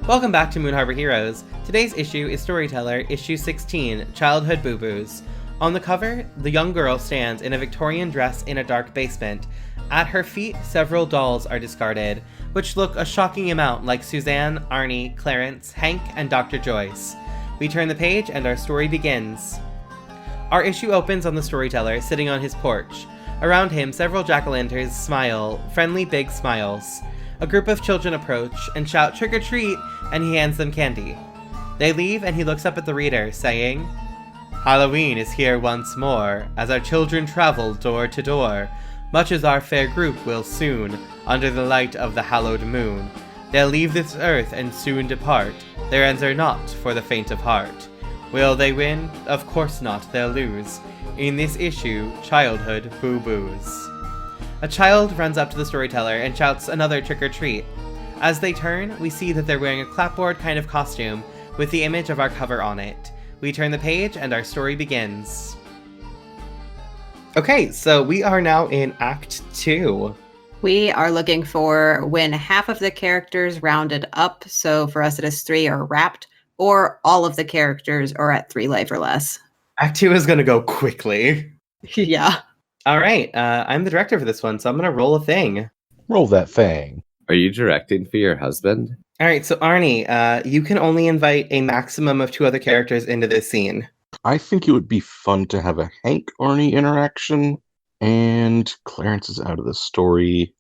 Welcome back to Moon Harbor Heroes. Today's issue is Storyteller, issue 16, Childhood Boo-Boos. On the cover, the young girl stands in a Victorian dress in a dark basement. At her feet, several dolls are discarded, which look a shocking amount like Suzanne, Arnie, Clarence, Hank, and Dr. Joyce. We turn the page and our story begins. Our issue opens on the storyteller sitting on his porch. Around him, several jack-o'-lanterns smile, friendly big smiles. A group of children approach and shout trick or treat, and he hands them candy. They leave and he looks up at the reader, saying, Halloween is here once more, as our children travel door to door, much as our fair group will soon, under the light of the hallowed moon. They'll leave this earth and soon depart, their ends are not for the faint of heart. Will they win? Of course not, they'll lose. In this issue, Childhood Boo-Boos. A child runs up to the storyteller and shouts another trick or treat. As they turn, we see that they're wearing a clapboard kind of costume with the image of our cover on it. We turn the page and our story begins. Okay, so we are now in Act 2. We are looking for when half of the characters rounded up, so for us it is 3 are wrapped, or all of the characters are at 3 life or less. Act 2 is going to go quickly. Yeah. All right, I'm the director for this one, so I'm going to roll a thing. Roll that thing. Are you directing for your husband? All right, so Arnie, you can only invite a maximum of 2 other characters into this scene. I think it would be fun to have a Hank Arnie interaction, and Clarence is out of the story,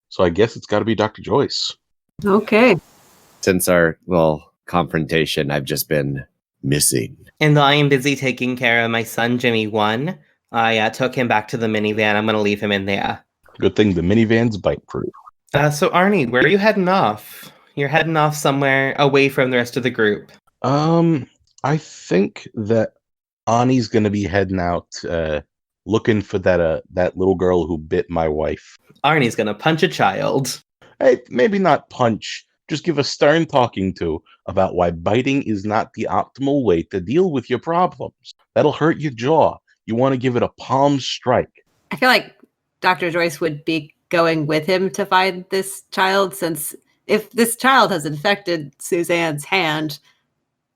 so I guess it's got to be Dr. Joyce. Okay. Since our, confrontation, I've just been missing. And though I am busy taking care of my son, Jimmy 1, I took him back to the minivan. I'm going to leave him in there. Good thing the minivan's bite-proof. So Arnie, where are you heading off? You're heading off somewhere away from the rest of the group. I think that Ani's going to be heading out looking for that little girl who bit my wife. Arnie's going to punch a child. Hey, maybe not punch. Just give a stern talking to about why biting is not the optimal way to deal with your problems. That'll hurt your jaw. You want to give it a palm strike. I feel like Dr. Joyce would be going with him to find this child, since if this child has infected Suzanne's hand,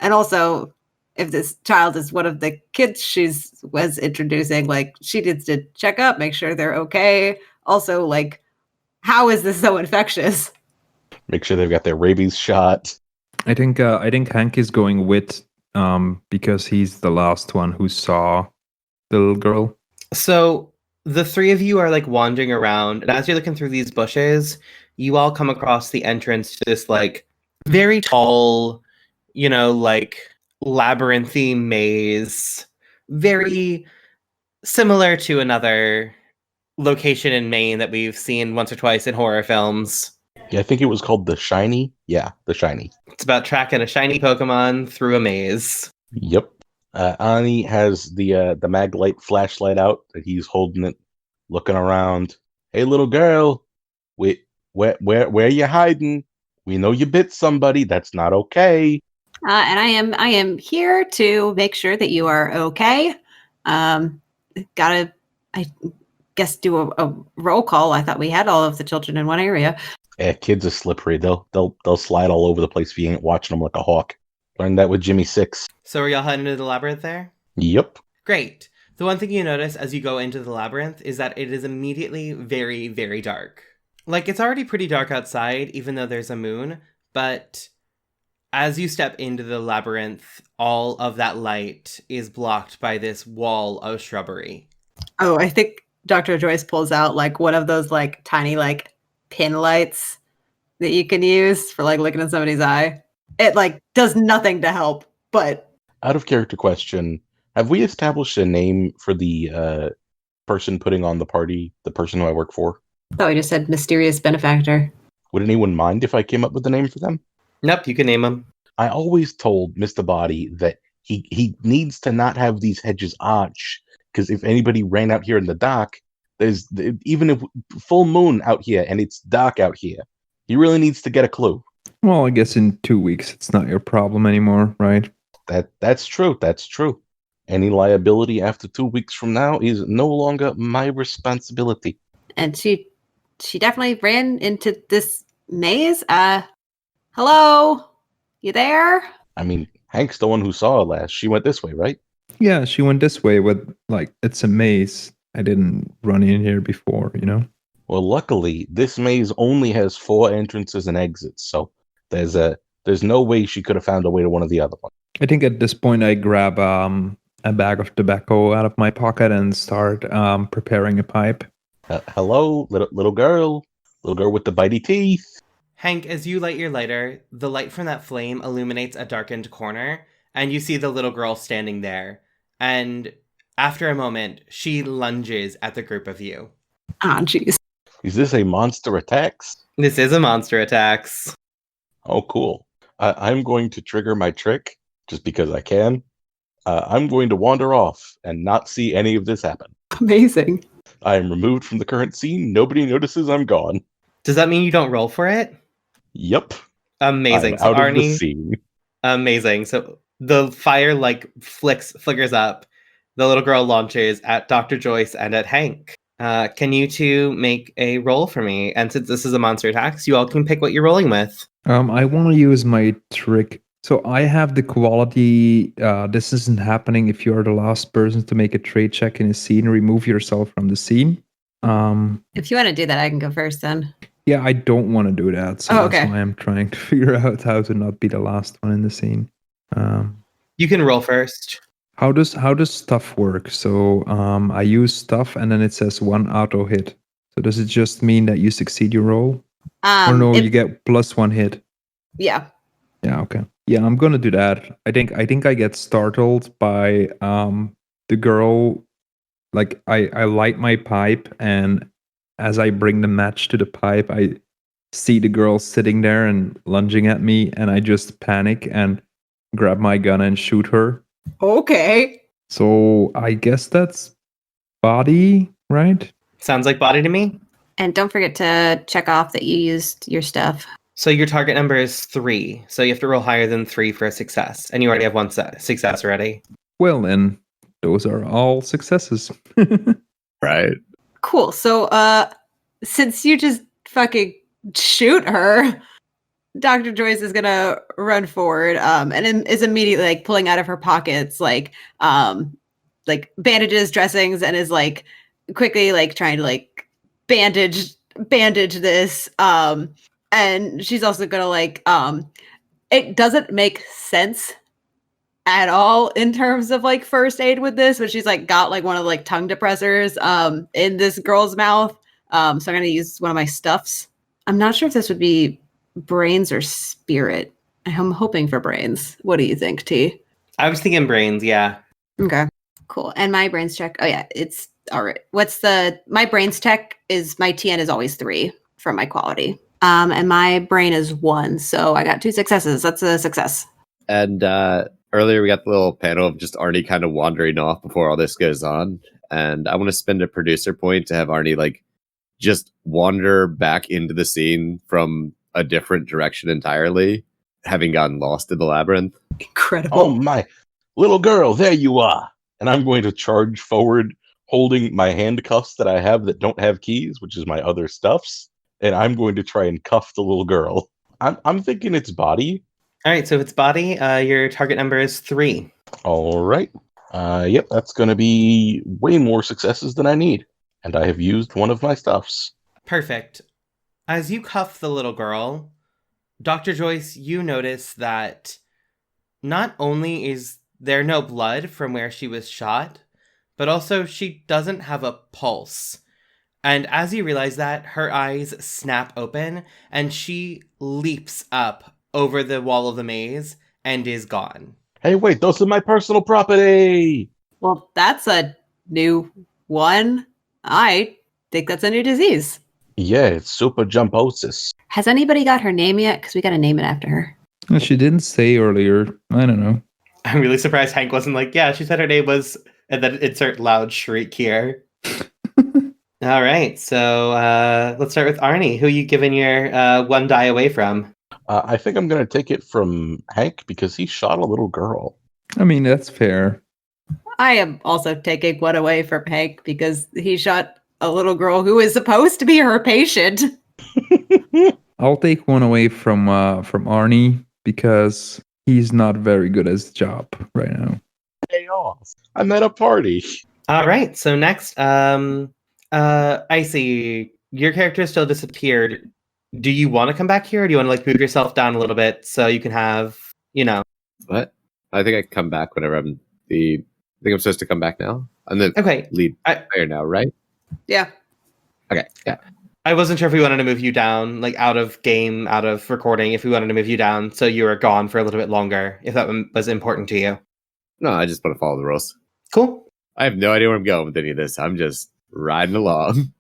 and also if this child is one of the kids was introducing, she needs to check up, make sure they're okay. Also, how is this so infectious? Make sure they've got their rabies shot. I think Hank is going with because he's the last one who saw the little girl. So the 3 of you are wandering around, and as you're looking through these bushes, you all come across the entrance to this very tall, labyrinthy maze, very similar to another location in Maine that we've seen once or twice in horror films. Yeah, I think it was called The Shiny. Yeah, The Shiny. It's about tracking a shiny Pokemon through a maze. Yep. Ani has the MacLeod flashlight out. He's holding it, looking around. Hey, little girl, where you hiding? We know you bit somebody. That's not okay. And I am here to make sure that you are okay. Gotta, I guess, do a roll call. I thought we had all of the children in one area. Yeah, kids are slippery. They'll slide all over the place if you ain't watching them like a hawk. Learned that with Jimmy 6. So are y'all heading into the labyrinth there? Yep. Great. The one thing you notice as you go into the labyrinth is that it is immediately very, very dark. It's already pretty dark outside, even though there's a moon, but as you step into the labyrinth, all of that light is blocked by this wall of shrubbery. Oh, I think Dr. Joyce pulls out one of those tiny pin lights that you can use for looking at somebody's eye. It does nothing to help, but Out of character question, have we established a name for the person putting on the party, the person who I work for? I thought we just said mysterious benefactor. Would anyone mind if I came up with a name for them? Nope, you can name them. I always told Mr. Body that he needs to not have these hedges arch, because if anybody ran out here in the dark, there's even if full moon out here and it's dark out here, he really needs to get a clue. Well, I guess in 2 weeks it's not your problem anymore, right? That's true. That's true. Any liability after 2 weeks from now is no longer my responsibility. And she definitely ran into this maze. Hello? You there? I mean, Hank's the one who saw her last. She went this way, right? Yeah, she went this way with, like, it's a maze. I didn't run in here before, you know? Well, luckily, this maze only has 4 entrances and exits, so there's no way she could have found a way to one of the other ones. I think at this point I grab a bag of tobacco out of my pocket and start preparing a pipe. Hello, little girl with the bitey teeth. Hank, as you light your lighter, the light from that flame illuminates a darkened corner, and you see the little girl standing there. And after a moment, she lunges at the group of you. Ah, jeez. Is this a monster attacks? This is a monster attacks. Oh, cool. I'm going to trigger my trick just because I can. I'm going to wander off and not see any of this happen. Amazing. I am removed from the current scene. Nobody notices I'm gone. Does that mean you don't roll for it? Yep. Amazing. I'm So out of the Arnie, scene. amazing. So the fire flickers up. The little girl launches at Dr. Joyce and at Hank. Can you two make a roll for me? And since this is a monster attacks, you all can pick what you're rolling with. I want to use my trick. So I have the quality, this isn't happening if you are the last person to make a trade check in a scene. Remove yourself from the scene. If you want to do that, I can go first then. Yeah, I don't want to do that. So okay. That's why I'm trying to figure out how to not be the last one in the scene. You can roll first. How does stuff work? So I use stuff and then it says 1 auto hit. So does it just mean that you succeed your roll? Or no, you get +1 hit? Yeah. Yeah, okay. Yeah, I'm gonna do that. I think I get startled by the girl. Like I light my pipe, and as I bring the match to the pipe, I see the girl sitting there and lunging at me, and I just panic and grab my gun and shoot her. Okay. So I guess that's body, right? Sounds like body to me. And don't forget to check off that you used your stuff. So your target number is 3. So you have to roll higher than 3 for a success. And you already have 1 success already. Well, then those are all successes. Right. Cool. So since you just fucking shoot her, Dr. Joyce is gonna run forward and is immediately like pulling out of her pockets like bandages, dressings, and is like quickly like trying to like bandage this. And she's also gonna like it doesn't make sense at all in terms of like first aid with this, but she's like got like one of the like tongue depressors in this girl's mouth. So I'm gonna use one of my stuffs. I'm not sure if this would be brains or spirit. I'm hoping for brains. What do you think, T? I was thinking brains, yeah. Okay, cool. And my brains check. Oh yeah, it's all right. My brains check is my TN is always 3 for my quality. And my brain is 1, so I got 2 successes. That's a success. And earlier we got the little panel of just Arnie kind of wandering off before all this goes on. And I want to spend a producer point to have Arnie like just wander back into the scene from a different direction entirely, having gotten lost in the labyrinth. Incredible. Oh my, little girl, there you are. And I'm going to charge forward holding my handcuffs that I have that don't have keys, which is my other stuffs. And I'm going to try and cuff the little girl. I'm thinking it's body. All right, so if it's body, your target number is 3. All right. Yep, that's going to be way more successes than I need. And I have used one of my stuffs. Perfect. As you cuff the little girl, Dr. Joyce, you notice that not only is there no blood from where she was shot, but also she doesn't have a pulse. And as you realize that, her eyes snap open and she leaps up over the wall of the maze and is gone. Hey, wait, those are my personal property! Well, that's a new one. I think that's a new disease. Yeah, it's super jumposis. Has anybody got her name yet? Because we got to name it after her. Well, she didn't say earlier. I don't know. I'm really surprised Hank wasn't like, yeah, she said her name was, and then insert loud shriek here. All right, so let's start with Arnie. Who you giving your 1 die away from? I think I'm going to take it from Hank because he shot a little girl. I mean, that's fair. I am also taking one away from Hank because he shot a little girl who is supposed to be her patient. I'll take one away from Arnie because he's not very good at his job right now. Day off. I'm at a party. All right. So next, Icy, your character still disappeared. Do you want to come back here, or do you want to like move yourself down a little bit so you can have, What? I think I can come back whenever I'm I think I'm supposed to come back now. I'm the Okay. lead player now, right? Yeah. Okay. Yeah. I wasn't sure if we wanted to move you down, like out of game, out of recording, if we wanted to move you down so you were gone for a little bit longer, if that was important to you. No, I just want to follow the rules. Cool. I have no idea where I'm going with any of this. I'm just riding along.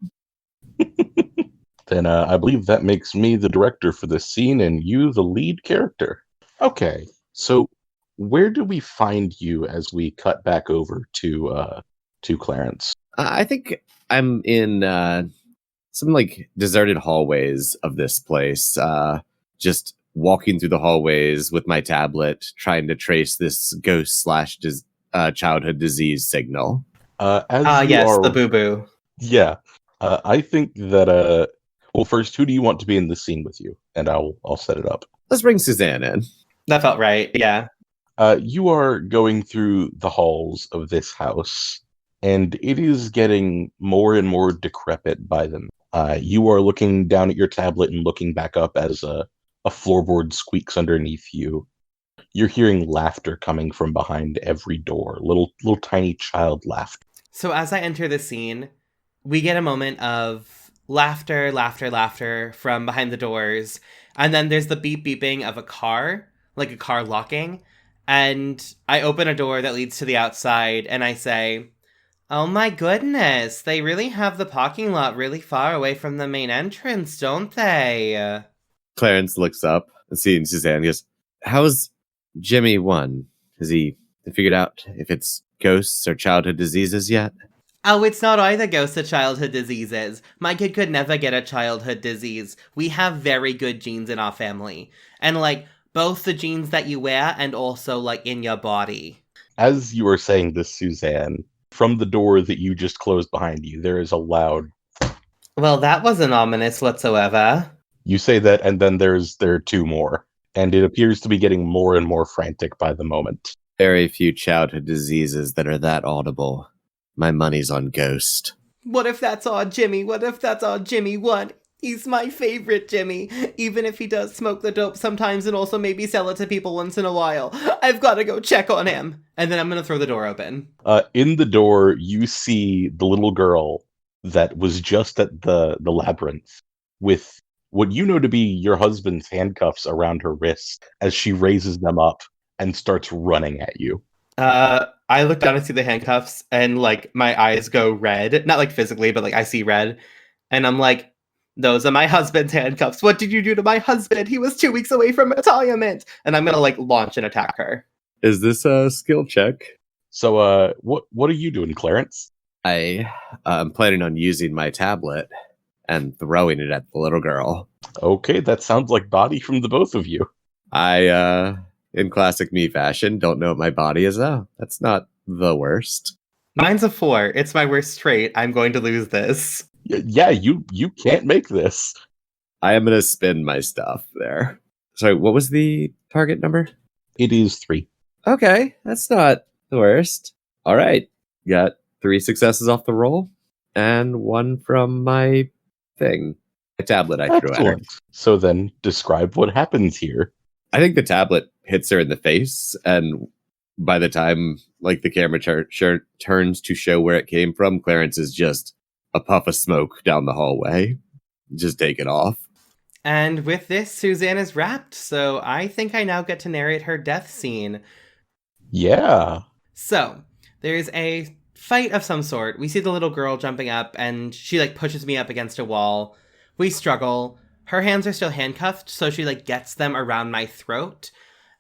Then I believe that makes me the director for this scene and you the lead character. Okay, so where do we find you as we cut back over to Clarence? I think I'm in some like deserted hallways of this place. Just walking through the hallways with my tablet, trying to trace this ghost slash childhood disease signal. Yes, the boo-boo. Yeah, I think that. Well, first, who do you want to be in the scene with you? And I'll set it up. Let's bring Suzanne in. That felt right, yeah. You are going through the halls of this house, and it is getting more and more decrepit by them. You are looking down at your tablet and looking back up as a floorboard squeaks underneath you. You're hearing laughter coming from behind every door, little tiny child laughter. So as I enter the scene, we get a moment of laughter from behind the doors, and then there's the beeping of a car, like a car locking, and I open a door that leads to the outside, and I say, "Oh my goodness, they really have the parking lot really far away from the main entrance, don't they?" Clarence looks up and seeing Suzanne. He goes, "How's Jimmy 1? Has he figured out if it's ghosts or childhood diseases yet?" Oh, it's not either ghosts or childhood diseases. My kid could never get a childhood disease. We have very good genes in our family. And, like, both the genes that you wear and also, like, in your body. As you are saying this, Suzanne, from the door that you just closed behind you, there is a loud... Well, that wasn't ominous whatsoever. You say that, and then there are two more. And it appears to be getting more and more frantic by the moment. Very few childhood diseases that are that audible. My money's on Ghost. What if that's our Jimmy? What if that's our Jimmy 1? He's my favorite Jimmy, even if he does smoke the dope sometimes and also maybe sell it to people once in a while. I've got to go check on him. And then I'm going to throw the door open. In the door, you see the little girl that was just at the labyrinth with what you know to be your husband's handcuffs around her wrists as she raises them up and starts running at you. I look down and see the handcuffs and like my eyes go red. Not like physically, but like I see red. And I'm like, those are my husband's handcuffs. What did you do to my husband? He was 2 weeks away from retirement. And I'm going to like launch and attack her. Is this a skill check? So what are you doing, Clarence? I'm planning on using my tablet and throwing it at the little girl. Okay, that sounds like body from the both of you. In classic me fashion, don't know what my body is. Oh, that's not the worst. Mine's a 4. It's my worst trait. I'm going to lose this. Yeah, you can't make this. I am going to spin my stuff there. Sorry, what was the target number? It is 3. Okay, that's not the worst. All right, got 3 successes off the roll and 1 from my thing. My tablet I threw at her. So then, describe what happens here. I think the tablet hits her in the face, and by the time like the camera turns to show where it came from, Clarence is just a puff of smoke down the hallway. Just take it off. And with this, Suzanne is wrapped, so I think I now get to narrate her death scene. Yeah. So, there's a fight of some sort. We see the little girl jumping up, and she like pushes me up against a wall. We struggle. Her hands are still handcuffed, so she like gets them around my throat.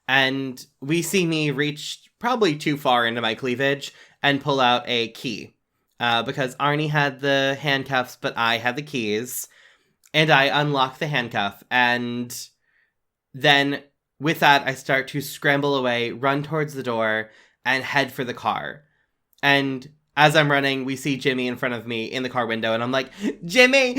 And we see me reach probably too far into my cleavage and pull out a key. Because Arnie had the handcuffs, but I had the keys. And I unlock the handcuff. And then with that, I start to scramble away, run towards the door, and head for the car. And as I'm running, we see Jimmy in front of me in the car window, and I'm like, Jimmy,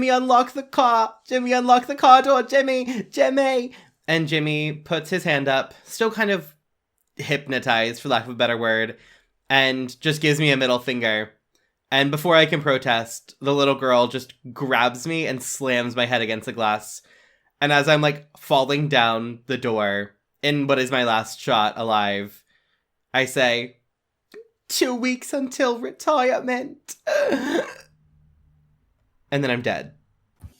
unlock the car. Jimmy, unlock the car door. Jimmy. And Jimmy puts his hand up, still kind of hypnotized, for lack of a better word, and just gives me a middle finger. And before I can protest, the little girl just grabs me and slams my head against the glass. And as I'm like falling down the door in what is my last shot alive, I say, 2 weeks until retirement. And then I'm dead.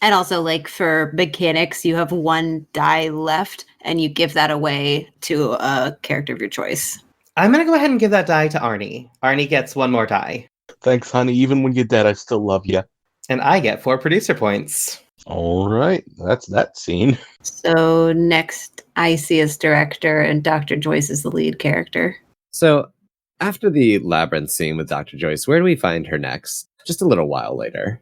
And also, like, for mechanics, you have 1 die left, and you give that away to a character of your choice. I'm going to go ahead and give that die to Arnie. Arnie gets 1 more die. Thanks, honey. Even when you're dead, I still love you. And I get 4 producer points. All right. That's that scene. So next, I see as director, and Dr. Joyce is the lead character. So after the labyrinth scene with Dr. Joyce, where do we find her next? Just a little while later.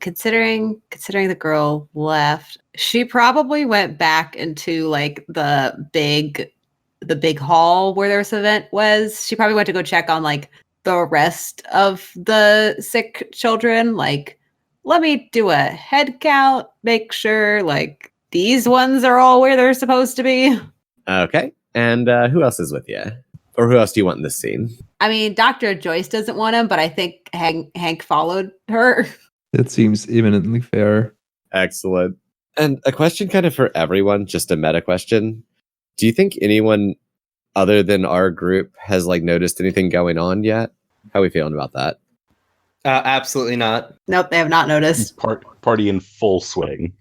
Considering the girl left, she probably went back into like the big hall where this event was. She probably went to go check on like the rest of the sick children. Like, let me do a head count, make sure like these ones are all where they're supposed to be. Okay. And who else is with you? Or who else do you want in this scene? I mean, Dr. Joyce doesn't want him, but I think Hank followed her. That seems eminently fair. Excellent. And a question kind of for everyone, just a meta question. Do you think anyone other than our group has like noticed anything going on yet? How are we feeling about that? Absolutely not. Nope, they have not noticed. Party in full swing.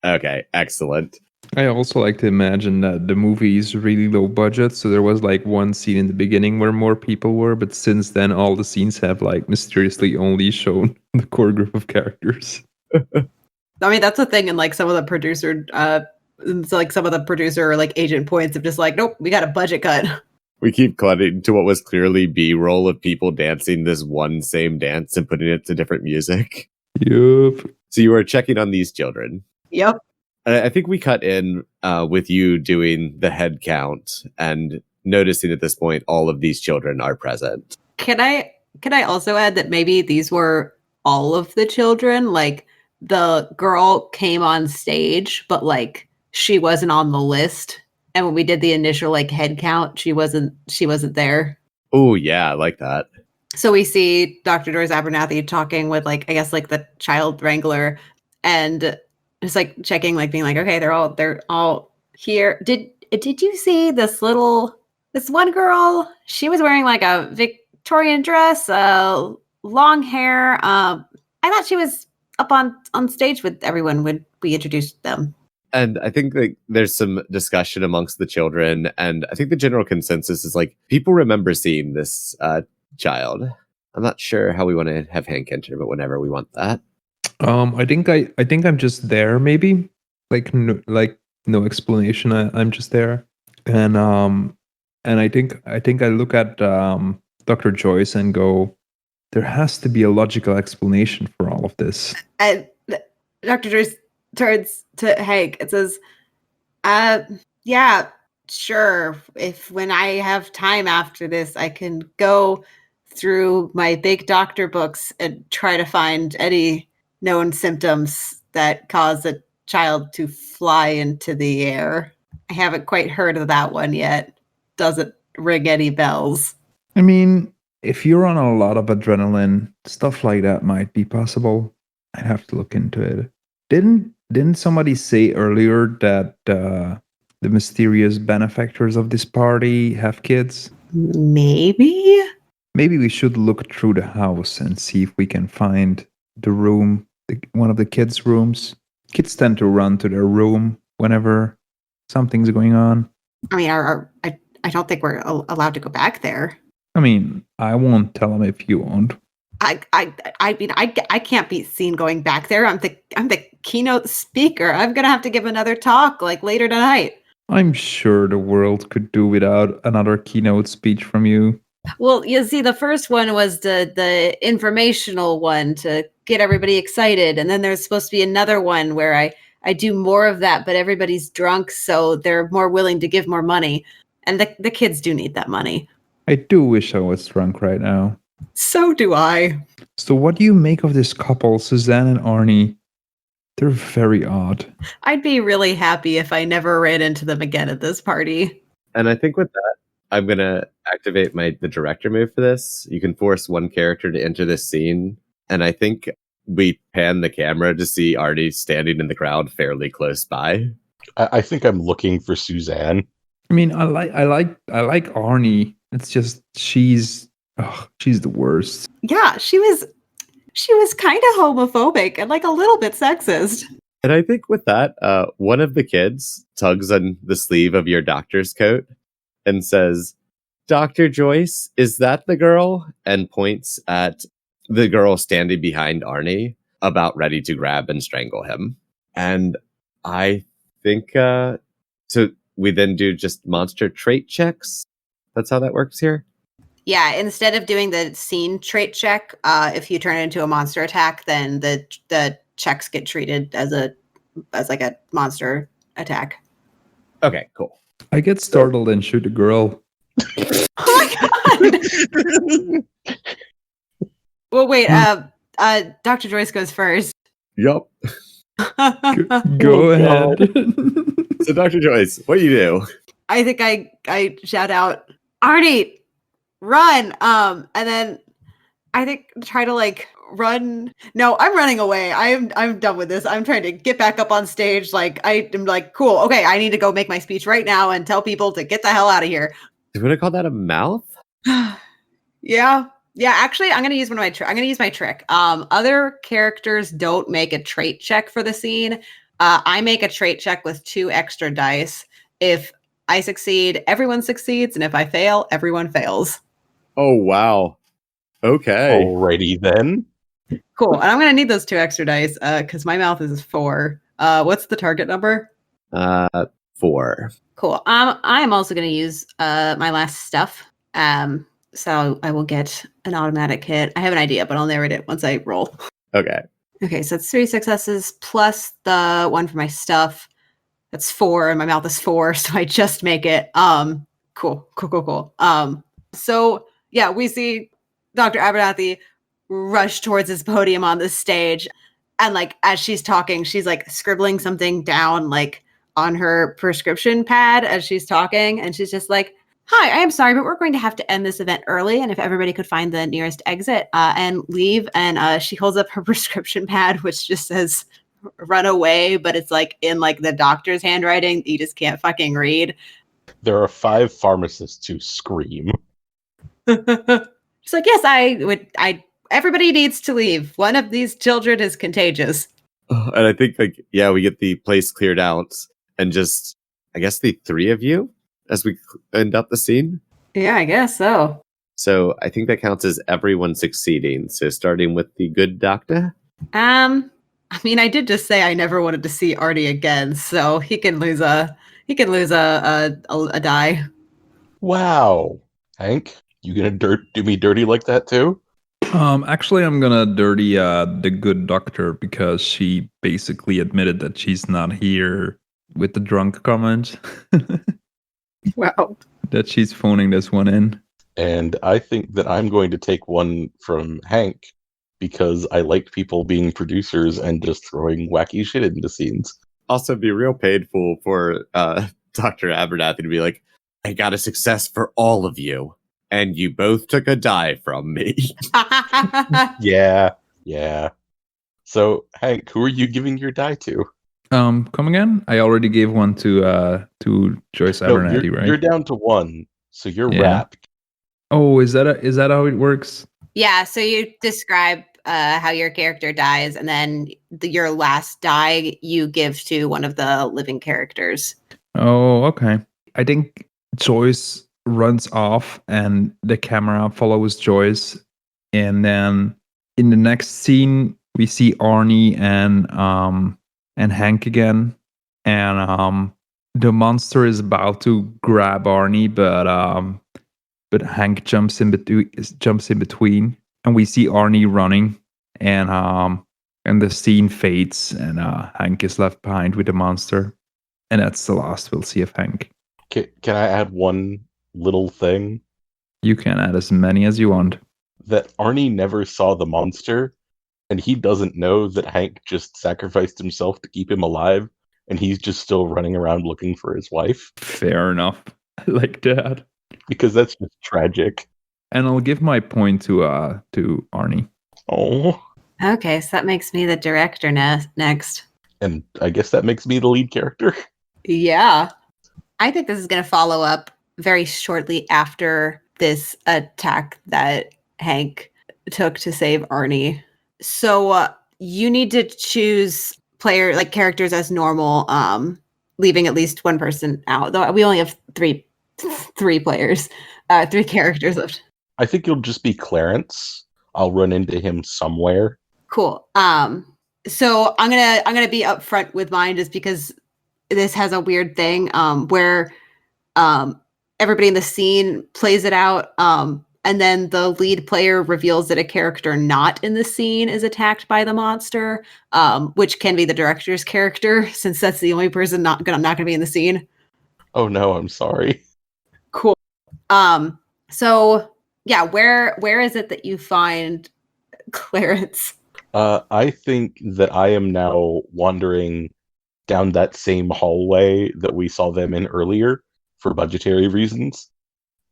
Okay, excellent. I also like to imagine that the movie is really low budget, so there was like one scene in the beginning where more people were, but since then all the scenes have like mysteriously only shown the core group of characters. I mean, that's the thing in like some of the producer or like agent points of just like, nope, we got a budget cut. We keep cutting to what was clearly B-roll of people dancing this one same dance and putting it to different music. Yup. So you were checking on these children. Yep. I think we cut in with you doing the head count and noticing at this point all of these children are present. Can I also add that maybe these were all of the children? Like the girl came on stage, but like she wasn't on the list. And when we did the initial like head count, she wasn't there. Oh yeah, I like that. So we see Dr. Doris Abernathy talking with like, I guess like the child wrangler and just like checking, like being like, okay, they're all here. Did you see this one girl? She was wearing like a Victorian dress, long hair. I thought she was up on stage with everyone when we introduced them. And I think like there's some discussion amongst the children, and I think the general consensus is like people remember seeing this child. I'm not sure how we want to have Hank enter, but whenever we want that. I think I'm just there. Maybe like no explanation. I'm just there, and I think I look at Dr. Joyce and go, there has to be a logical explanation for all of this. And Dr. Joyce turns to Hank and says, yeah, sure. If when I have time after this, I can go through my big doctor books and try to find any known symptoms that cause a child to fly into the air. I haven't quite heard of that one yet. Doesn't ring any bells. I mean, if you're on a lot of adrenaline, stuff like that might be possible. I'd have to look into it. Didn't somebody say earlier that the mysterious benefactors of this party have kids? Maybe we should look through the house and see if we can find the room, one of the kids' rooms. Kids tend to run to their room whenever something's going on. I mean, I don't think we're allowed to go back there. I mean, I won't tell them if you won't. I mean, I can't be seen going back there. I'm the keynote speaker. I'm gonna have to give another talk like later tonight. I'm sure the world could do without another keynote speech from you. Well, you see, the first one was the informational one to get everybody excited, and then there's supposed to be another one where I do more of that, but everybody's drunk, so they're more willing to give more money, and the kids do need that money. I do wish I was drunk right now. So do I. So what do you make of this couple, Suzanne and Arnie? They're very odd. I'd be really happy if I never ran into them again at this party. And I think with that, I'm gonna activate the director move for this. You can force one character to enter this scene, and I think we pan the camera to see Artie standing in the crowd fairly close by. I think I'm looking for Suzanne. I mean, I like Arnie. It's just she's the worst. Yeah, she was kind of homophobic and like a little bit sexist. And I think with that, one of the kids tugs on the sleeve of your doctor's coat and says, "Dr. Joyce, is that the girl?" And points at the girl standing behind Arnie, about ready to grab and strangle him. And I think, so we then do just monster trait checks. That's how that works here. Yeah, instead of doing the scene trait check, if you turn it into a monster attack, then the checks get treated as like a monster attack. Okay, cool. I get startled and shoot a girl. Oh my god! Well, wait. Dr. Joyce goes first. Yup. Go ahead. So, Dr. Joyce, what you do? I think I shout out, "Arnie, run!" And then I think try to like run. No, I'm running away. I'm done with this. I'm trying to get back up on stage. Like I am like, cool. Okay, I need to go make my speech right now and tell people to get the hell out of here. Do you want to call that a mouth? Yeah. Actually, I'm gonna use I'm gonna use my trick. Other characters don't make a trait check for the scene. I make a trait check with 2 extra dice. If I succeed, everyone succeeds, and if I fail, everyone fails. Oh, wow. Okay. Alrighty then. Cool. And I'm gonna need those 2 extra dice because my mouth is 4. What's the target number? 4. Cool. I'm also gonna use my last stuff. So I will get an automatic hit. I have an idea, but I'll narrate it once I roll. Okay. Okay, so it's 3 successes plus the 1 for my stuff. That's 4, and my mouth is 4, so I just make it. Cool. So yeah, we see Dr. Abernathy rush towards his podium on the stage, and like as she's talking, she's like scribbling something down like on her prescription pad as she's talking, and she's just like, "Hi, I am sorry, but we're going to have to end this event early. And if everybody could find the nearest exit and leave." And she holds up her prescription pad, which just says "run away," but it's like in like the doctor's handwriting. You just can't fucking read. There are 5 pharmacists who scream. She's like, "Yes, everybody needs to leave. One of these children is contagious." And I think, like, yeah, we get the place cleared out, and just, I guess, the 3 of you as we end up the scene. Yeah, I guess so. So I think that counts as everyone succeeding. So starting with the good doctor. I mean, I did just say I never wanted to see Artie again, so he can lose a die. Wow. Hank, you gonna do me dirty like that too? Actually, I'm gonna dirty the good doctor because she basically admitted that she's not here with the drunk comment. Wow. That she's phoning this one in. And I think that I'm going to take one from Hank because I like people being producers and just throwing wacky shit into scenes. Also, be real painful for Dr. Abernathy to be like, "I got a success for all of you, and you both took a die from me." Yeah. So, Hank, who are you giving your die to? Come again? I already gave one to Joyce Abernathy, right? You're down to 1, so you're Yeah. wrapped. Oh, is that how it works? Yeah, so you describe how your character dies, and then your last die you give to one of the living characters. Oh, okay. I think Joyce runs off, and the camera follows Joyce, and then in the next scene we see Arnie and Hank again, and the monster is about to grab Arnie, but Hank jumps in between, and we see Arnie running, and the scene fades, and Hank is left behind with the monster, and that's the last we'll see of Hank. Can I add one little thing? You can add as many as you want. That Arnie never saw the monster, and he doesn't know that Hank just sacrificed himself to keep him alive, and he's just still running around looking for his wife. Fair enough. I like that. Because that's just tragic. And I'll give my point to Arnie. Oh. Okay, so that makes me the director next. And I guess that makes me the lead character. Yeah. I think this is going to follow up very shortly after this attack that Hank took to save Arnie. So you need to choose characters as normal, leaving at least one person out. Though we only have three players, three characters left. I think it'll just be Clarence. I'll run into him somewhere. Cool. So I'm gonna be upfront with mine just because this has a weird thing where everybody in the scene plays it out, and then the lead player reveals that a character not in the scene is attacked by the monster, which can be the director's character, since that's the only person not gonna be in the scene. Oh no, I'm sorry. Cool. So yeah, where is it that you find Clarence? I think that I am now wandering down that same hallway that we saw them in earlier for budgetary reasons.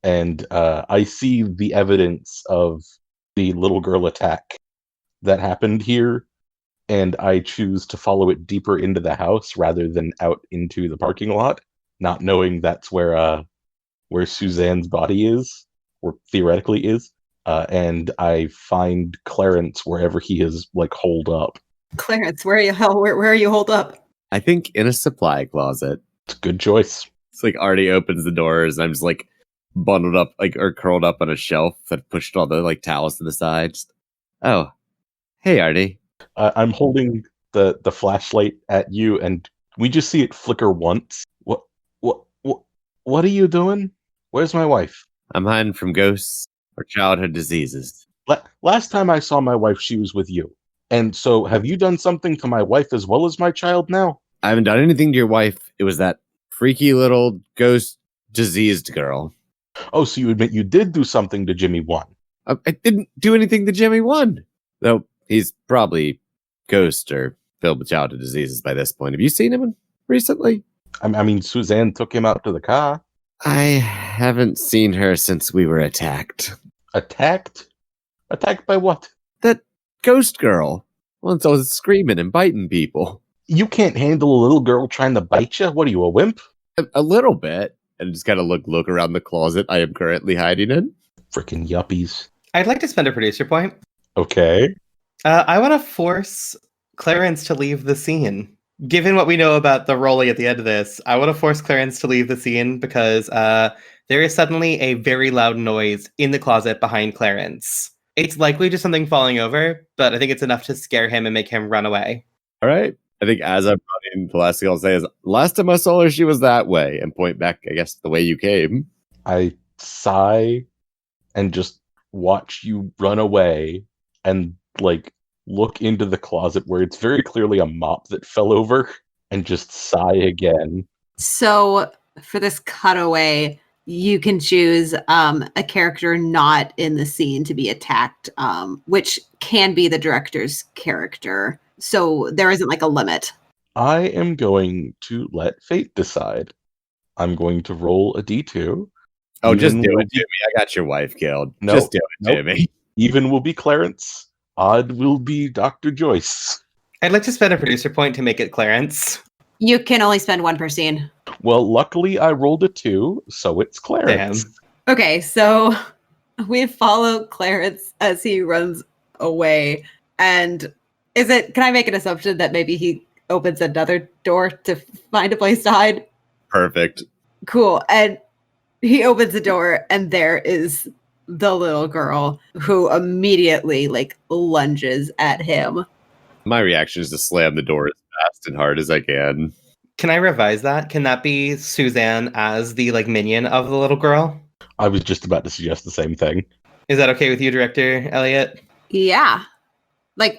And I see the evidence of the little girl attack that happened here, and I choose to follow it deeper into the house rather than out into the parking lot, not knowing that's where Suzanne's body is, or theoretically is. And I find Clarence wherever he is, holed up. Clarence, where are you holed up? I think in a supply closet. It's a good choice. It's Artie opens the doors, and I'm just bundled up, or curled up on a shelf that pushed all the towels to the side. Oh, hey Artie. I'm holding the flashlight at you, and we just see it flicker once. What are you doing? Where's my wife? I'm hiding from ghosts or childhood diseases. Last time I saw my wife, she was with you. And so, have you done something to my wife as well as my child now? I haven't done anything to your wife. It was that freaky little ghost diseased girl. Oh, so you admit you did do something to Jimmy 1. I didn't do anything to Jimmy 1. Though he's probably ghost or filled with childhood diseases by this point. Have you seen him recently? I mean, Suzanne took him out to the car. I haven't seen her since we were attacked. Attacked? Attacked by what? That ghost girl. Once I was screaming and biting people. You can't handle a little girl trying to bite you? What are you, a wimp? A little bit. And just kind of look around the closet I am currently hiding in. Frickin' yuppies. I'd like to spend a producer point. Okay. I want to force Clarence to leave the scene. Given what we know about the rolling at the end of this, I want to force Clarence to leave the scene because there is suddenly a very loud noise in the closet behind Clarence. It's likely just something falling over, but I think it's enough to scare him and make him run away. All right. I think as I'm running, the last thing I'll say is, last time I saw her, she was that way, and point back, I guess, the way you came. I sigh and just watch you run away and, look into the closet where it's very clearly a mop that fell over and just sigh again. So for this cutaway, you can choose a character not in the scene to be attacked, which can be the director's character. So there isn't a limit. I am going to let fate decide. I'm going to roll a D2. Oh, just do it, Jimmy. I got your wife killed. No, just do it, Jimmy. Even will be Clarence. Odd will be Dr. Joyce. I'd like to spend a producer point to make it Clarence. You can only spend one per scene. Well, luckily I rolled a 2, so it's Clarence. Damn. Okay, so we follow Clarence as he runs away. And can I make an assumption that maybe he opens another door to find a place to hide? Perfect. Cool. And he opens the door, and there is the little girl who immediately lunges at him. My reaction is to slam the door as fast and hard as I can. Can I revise that? Can that be Suzanne as the minion of the little girl? I was just about to suggest the same thing. Is that okay with you, Director Elliot? Yeah.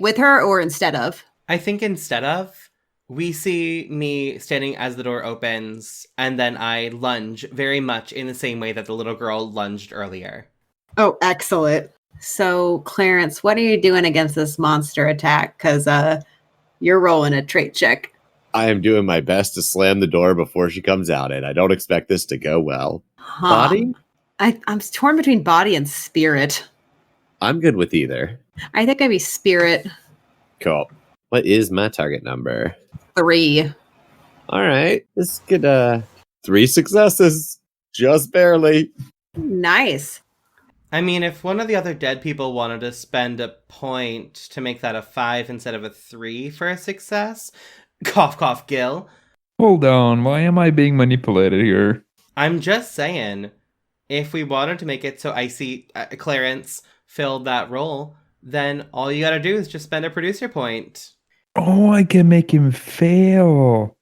With her or instead of? I think instead of, we see me standing as the door opens, and then I lunge very much in the same way that the little girl lunged earlier. Oh, excellent. So, Clarence, what are you doing against this monster attack? Because you're rolling a trait check. I am doing my best to slam the door before she comes out, and I don't expect this to go well. Huh. Body? I'm torn between body and spirit. I'm good with either. I think I'd be spirit. Cool. What is my target number? 3. All right. This could, 3 successes. Just barely. Nice. I mean, if one of the other dead people wanted to spend a point to make that a 5 instead of a 3 for a success, cough, cough, Gil. Hold on, why am I being manipulated here? I'm just saying, if we wanted to make it so Icy Clarence filled that role, then all you gotta do is just spend a producer point. Oh, I can make him fail.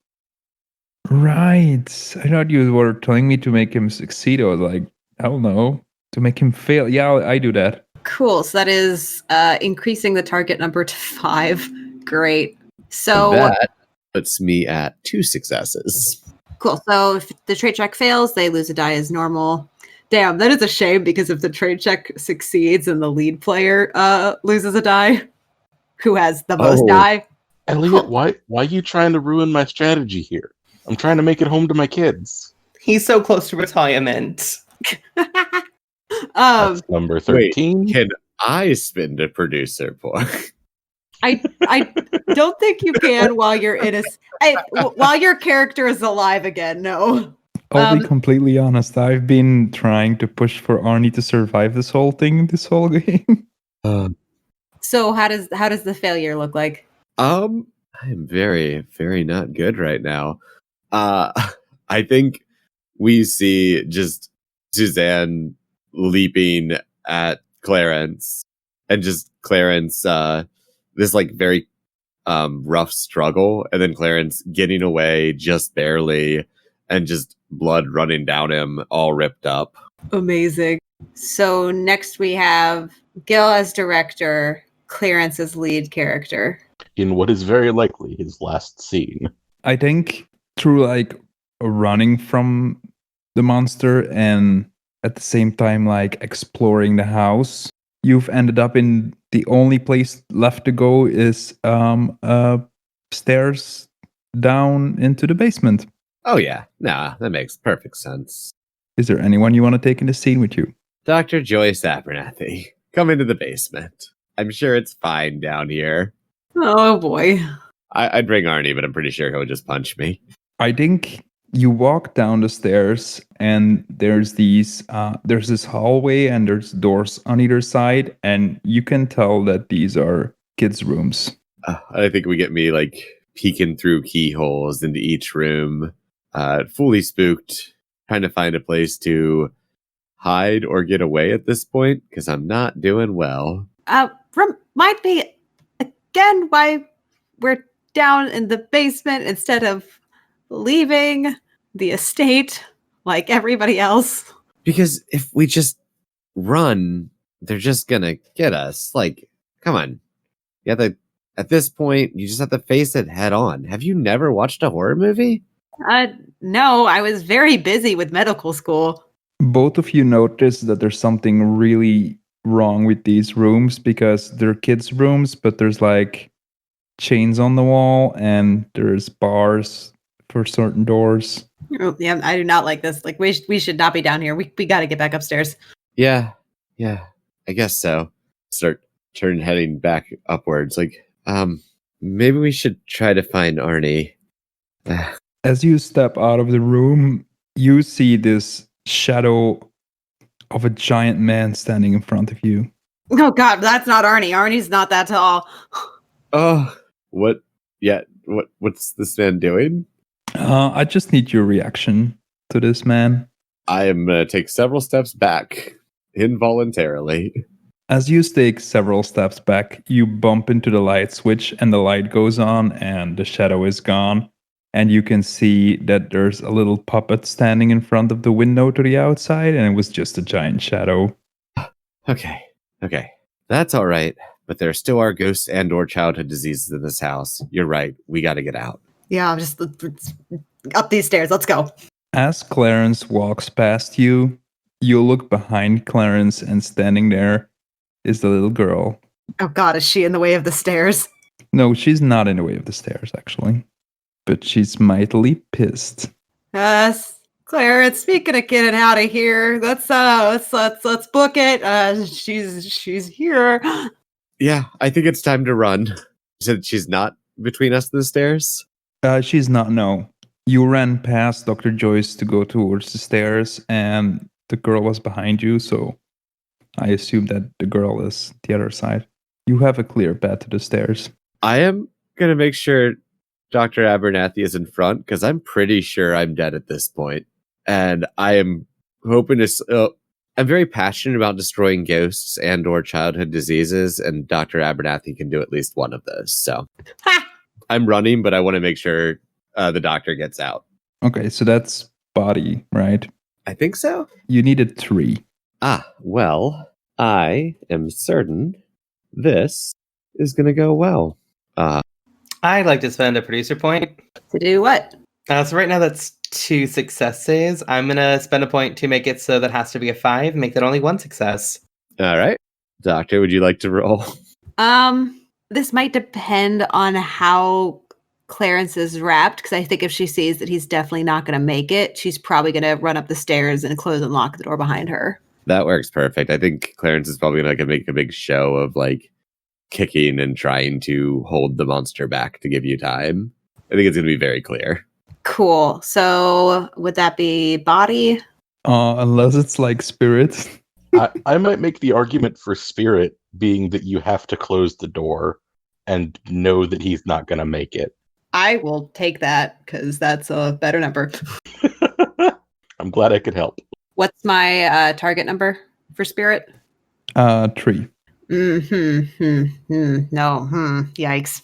Right. I thought you were telling me to make him succeed. I was like, hell no. To make him fail. Yeah, I do that. Cool. So that is increasing the target number to 5. Great. So That puts me at 2 successes. cool. So if the trait check fails, they lose a die as normal. Damn, that is a shame because if the trait check succeeds and the lead player loses a die, who has the most die? Elliot, why are you trying to ruin my strategy here? I'm trying to make it home to my kids. He's so close to retirement. That's number 13. Can I spend a producer point? I don't think you can while you're while your character is alive again. No. I'll be completely honest. I've been trying to push for Arnie to survive this whole thing, this whole game. So how does the failure look like? I am very, very not good right now. I think we see just Suzanne leaping at Clarence and just Clarence, this like very rough struggle, and then Clarence getting away just barely and just blood running down him, all ripped up. Amazing. So next we have Gil as director, Clarence as lead character. In what is very likely his last scene. I think through like running from the monster and at the same time like exploring the house, you've ended up in the only place left to go is stairs down into the basement. Oh yeah, nah, that makes perfect sense. Is there anyone you want to take in the scene with you? Dr. Joyce Abernathy, come into the basement. I'm sure it's fine down here. Oh boy. I'd bring Arnie, but I'm pretty sure he'll just punch me. I think you walk down the stairs and there's this hallway and there's doors on either side, and you can tell that these are kids' rooms. I think we get me like peeking through keyholes into each room, fully spooked, trying to find a place to hide or get away at this point because I'm not doing well. Remind me again why we're down in the basement instead of leaving the estate like everybody else. Because if we just run, they're just gonna get us. Like, come on. At this point, you just have to face it head on. Have you never watched a horror movie? No, I was very busy with medical school. Both of you notice that there's something really wrong with these rooms because they're kids' rooms, but there's like chains on the wall and there's bars for certain doors. Oh, yeah, I do not like this. Like we should not be down here. We got to get back upstairs. Yeah, I guess so. Start heading back upwards. Like, maybe we should try to find Arnie. As you step out of the room, you see this shadow of a giant man standing in front of you. Oh God, that's not Arnie. Arnie's not that tall. Oh, what? Yeah, what's this man doing? I just need your reaction to this man. I am going to take several steps back, involuntarily. As you take several steps back, you bump into the light switch and the light goes on and the shadow is gone. And you can see that there's a little puppet standing in front of the window to the outside, and it was just a giant shadow. Okay. That's all right. But there still are ghosts and or childhood diseases in this house. You're right. We got to get out. Yeah, just up these stairs. Let's go. As Clarence walks past you, you look behind Clarence, and standing there is the little girl. Oh God, is she in the way of the stairs? No, she's not in the way of the stairs, actually. But she's mightily pissed. Clarence, speaking of getting out of here, let's book it. She's here. Yeah, I think it's time to run. You said she's not between us and the stairs? She's not, no. You ran past Dr. Joyce to go towards the stairs, and the girl was behind you, so I assume that the girl is the other side. You have a clear path to the stairs. I am going to make sure Dr. Abernathy is in front, because I'm pretty sure I'm dead at this point. And I am hoping to... I'm very passionate about destroying ghosts and or childhood diseases, and Dr. Abernathy can do at least one of those. So I'm running, but I want to make sure the doctor gets out. Okay, so that's body, right? I think so. You needed 3. Well, I am certain this is going to go well. I'd like to spend a producer point. To do what? So right now that's 2 successes. I'm going to spend a point to make it so that has to be a 5, make that only 1 success. All right. Doctor, would you like to roll? This might depend on how Clarence is wrapped, because I think if she sees that he's definitely not going to make it, she's probably going to run up the stairs and close and lock the door behind her. That works perfect. I think Clarence is probably going to make a big show of like kicking and trying to hold the monster back to give you time. I think it's going to be very clear. Cool. So would that be body? Unless it's like spirit. I might make the argument for spirit being that you have to close the door and know that he's not going to make it. I will take that because that's a better number. I'm glad I could help. What's my target number for spirit? 3. No. Yikes.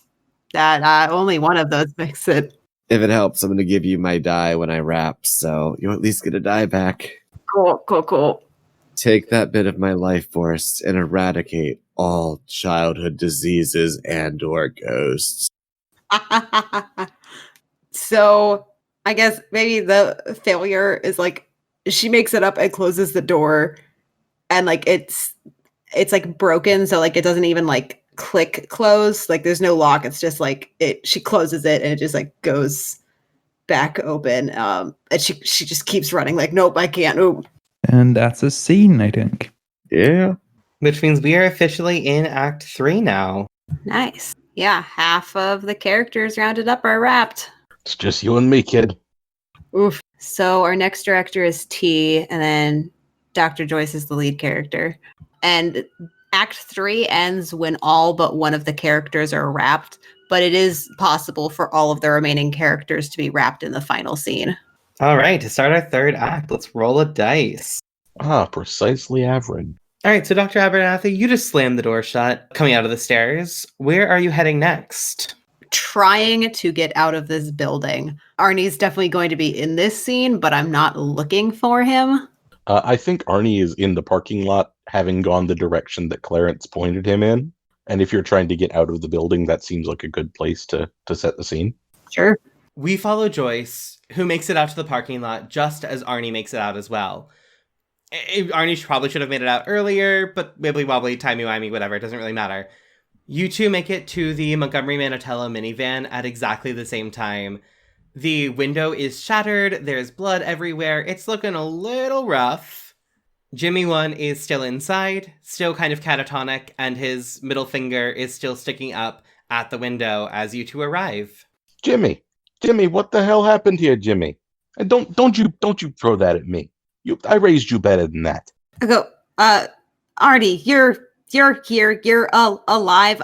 That only one of those makes it. If it helps, I'm going to give you my die when I wrap, so you'll at least get a die back. Cool. Take that bit of my life force and eradicate all childhood diseases and or ghosts. So I guess maybe the failure is like she makes it up and closes the door, and like it's like broken, so like it doesn't even like click close. Like there's no lock. It's just like she closes it and it just like goes back open. And she just keeps running. Like nope, I can't. Ooh. And that's a scene, I think. Yeah. Which means we are officially in Act 3 now. Nice. Yeah, half of the characters rounded up are wrapped. It's just you and me, kid. Oof. So our next director is T, and then Dr. Joyce is the lead character. And Act 3 ends when all but one of the characters are wrapped, but it is possible for all of the remaining characters to be wrapped in the final scene. All right, to start our 3rd act, let's roll a dice. Precisely average. All right, so Dr. Abernathy, you just slammed the door shut, coming out of the stairs. Where are you heading next? Trying to get out of this building. Arnie's definitely going to be in this scene, but I'm not looking for him. I think Arnie is in the parking lot, having gone the direction that Clarence pointed him in. And if you're trying to get out of the building, that seems like a good place to set the scene. Sure. We follow Joyce, who makes it out to the parking lot just as Arnie makes it out as well. Arnie probably should have made it out earlier, but wibbly-wobbly, timey-wimey, whatever, it doesn't really matter. You two make it to the Montgomery Manatello minivan at exactly the same time. The window is shattered, there's blood everywhere, it's looking a little rough. Jimmy 1 is still inside, still kind of catatonic, and his middle finger is still sticking up at the window as you two arrive. Jimmy, what the hell happened here, Jimmy? And don't you throw that at me. I raised you better than that. I go, Arnie, you're here, you're alive.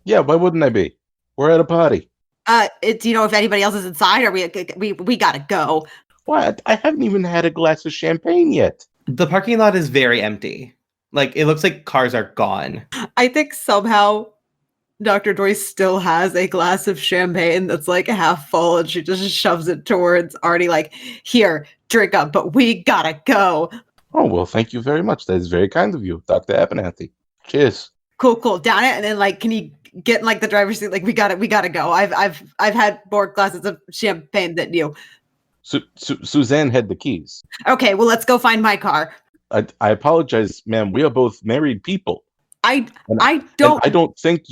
Yeah, why wouldn't I be? We're at a party. Do you know if anybody else is inside, or we gotta go? What? I haven't even had a glass of champagne yet. The parking lot is very empty. Like, it looks like cars are gone. I think somehow Dr. Joyce still has a glass of champagne that's like half full, and she just shoves it towards Arnie, like, here, drink up, but we gotta go. Oh, well, thank you very much. That is very kind of you, Dr. Abernathy. Cheers. Cool. Down it, and then like, can you get in like the driver's seat? Like, we gotta go. I've had more glasses of champagne than you. Suzanne had the keys. Okay, well, let's go find my car. I apologize, ma'am. We are both married people. I And don't. I don't think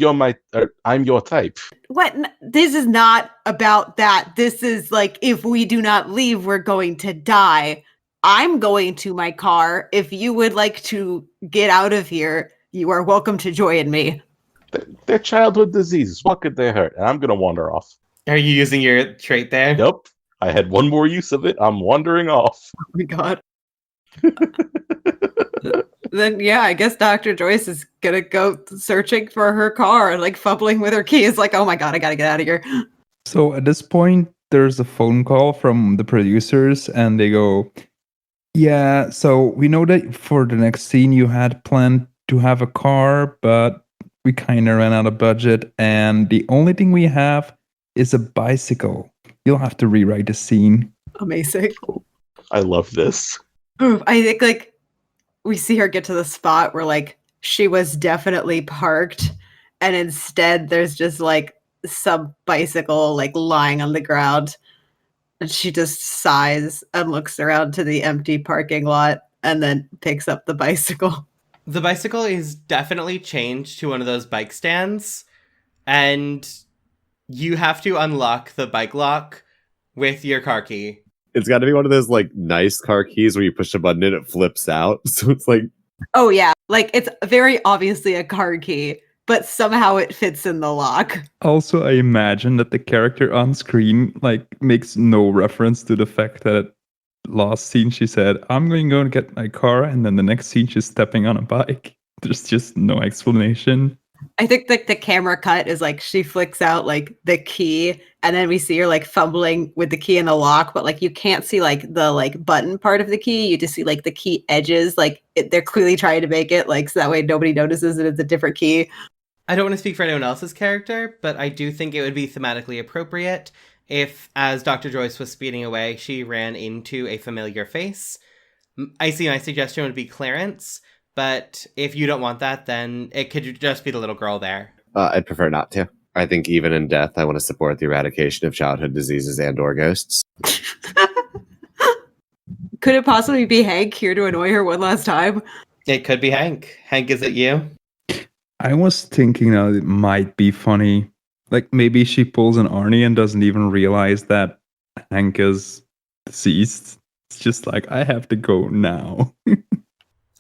I'm your type. What? This is not about that. This is like, if we do not leave, we're going to die. I'm going to my car. If you would like to get out of here, you are welcome to join me. They're childhood diseases. What could they hurt? And I'm gonna wander off. Are you using your trait there? Yep. I had one more use of it. I'm wandering off. Oh my god. Then yeah, I guess Dr. Joyce is gonna go searching for her car, like fumbling with her keys, like, oh my god, I gotta get out of here. So at this point, there's a phone call from the producers, and they go, "Yeah, so we know that for the next scene you had planned to have a car, but we kind of ran out of budget, and the only thing we have is a bicycle. You'll have to rewrite the scene." Amazing. I love this. Ooh, I think like we see her get to the spot where like she was definitely parked, and instead there's just like some bicycle like lying on the ground, and she just sighs and looks around to the empty parking lot and then picks up the bicycle. The bicycle is definitely changed to one of those bike stands, and you have to unlock the bike lock with your car key. It's got to be one of those like nice car keys where you push a button and it flips out. So it's like, Oh yeah, like it's very obviously a car key, but somehow it fits in the lock. Also, I imagine that the character on screen like makes no reference to the fact that last scene she said, "I'm going to go and get my car," and then the next scene she's stepping on a bike. There's just no explanation. I think like the camera cut is like she flicks out like the key, and then we see her like fumbling with the key in the lock, but like you can't see like the like button part of the key. You just see like the key edges. Like they're clearly trying to make it like so that way nobody notices that it's a different key. I don't want to speak for anyone else's character, but I do think it would be thematically appropriate if, as Dr. Joyce was speeding away, she ran into a familiar face. I see my suggestion would be Clarence, but if you don't want that, then it could just be the little girl there. I'd prefer not to. I think even in death, I want to support the eradication of childhood diseases and/or ghosts. Could it possibly be Hank here to annoy her one last time? It could be Hank. Hank, is it you? I was thinking that it might be funny. Like maybe she pulls an Arnie and doesn't even realize that Hank is deceased. It's just like, I have to go now.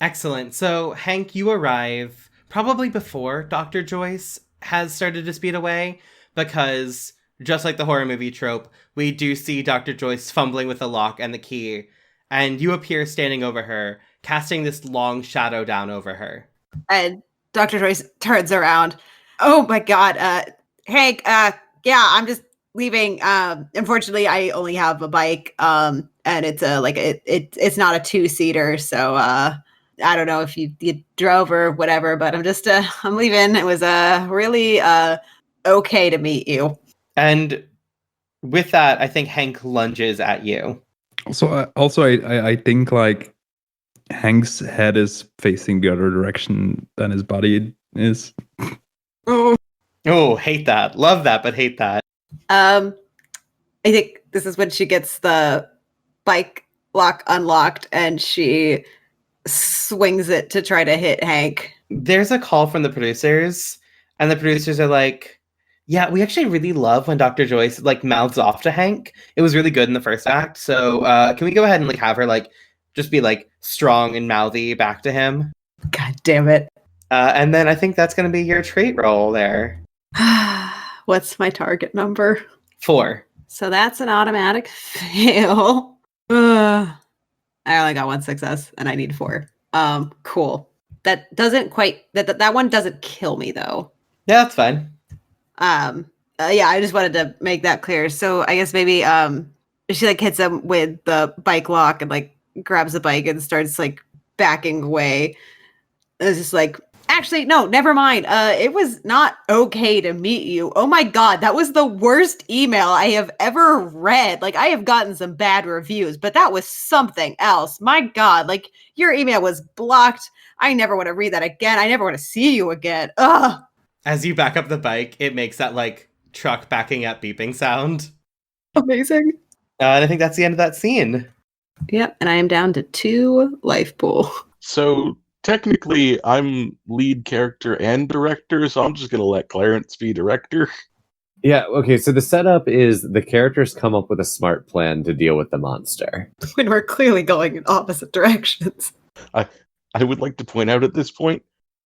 Excellent. So, Hank, you arrive probably before Dr. Joyce has started to speed away, because just like the horror movie trope, we do see Dr. Joyce fumbling with the lock and the key, and you appear standing over her, casting this long shadow down over her. And Dr. Joyce turns around. Oh my god, Hank, yeah, I'm just leaving. Unfortunately, I only have a bike, and it's a like it's not a 2-seater, so I don't know if you drove or whatever, but I'm leaving. It was really okay to meet you. And with that, I think Hank lunges at you. Also, I think like Hank's head is facing the other direction than his body is. Oh, hate that. Love that, but hate that. I think this is when she gets the bike lock unlocked and she swings it to try to hit Hank. There's a call from the producers, and the producers are like, yeah, we actually really love when Dr. Joyce like mouths off to Hank. It was really good in the first act. So can we go ahead and like have her like just be like strong and mouthy back to him? God damn it. And then I think that's going to be your trait roll there. What's my target number? 4. So that's an automatic fail. I only got 1 success and I need 4. Cool. That doesn't quite that one doesn't kill me though. Yeah, that's fine. Yeah, I just wanted to make that clear. So I guess maybe she like hits him with the bike lock and like grabs the bike and starts like backing away. It's just like, actually, no, never mind. It was not okay to meet you. Oh my god, that was the worst email I have ever read. Like, I have gotten some bad reviews, but that was something else. My god, like, your email was blocked. I never want to read that again. I never want to see you again. Ugh. As you back up the bike, it makes that like truck backing up beeping sound. Amazing. And I think that's the end of that scene. Yep, and I am down to 2 life pool. So technically, I'm lead character and director, so I'm just gonna let Clarence be director. Yeah, okay, so the setup is the characters come up with a smart plan to deal with the monster. When we're clearly going in opposite directions. I would like to point out at this point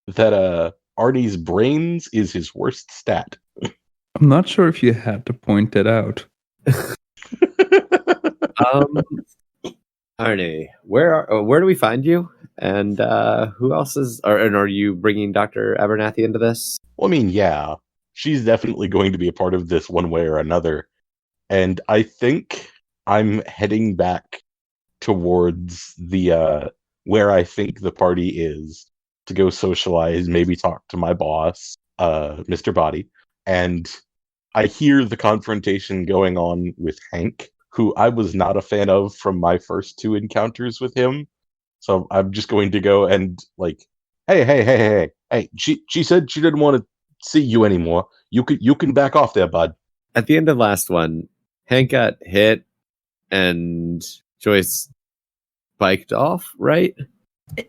that Arnie's brains is his worst stat. I'm not sure if you had to point it out. Arnie, where do we find you? And who else is? And are you bringing Dr. Abernathy into this? Well, I mean, yeah, she's definitely going to be a part of this one way or another. And I think I'm heading back towards the where I think the party is to go socialize, maybe talk to my boss, Mr. Body. And I hear the confrontation going on with Hank, who I was not a fan of from my first two encounters with him. So I'm just going to go and like, hey, she said she didn't want to see you anymore. You can back off there, bud. At the end of the last one, Hank got hit and Joyce biked off, right?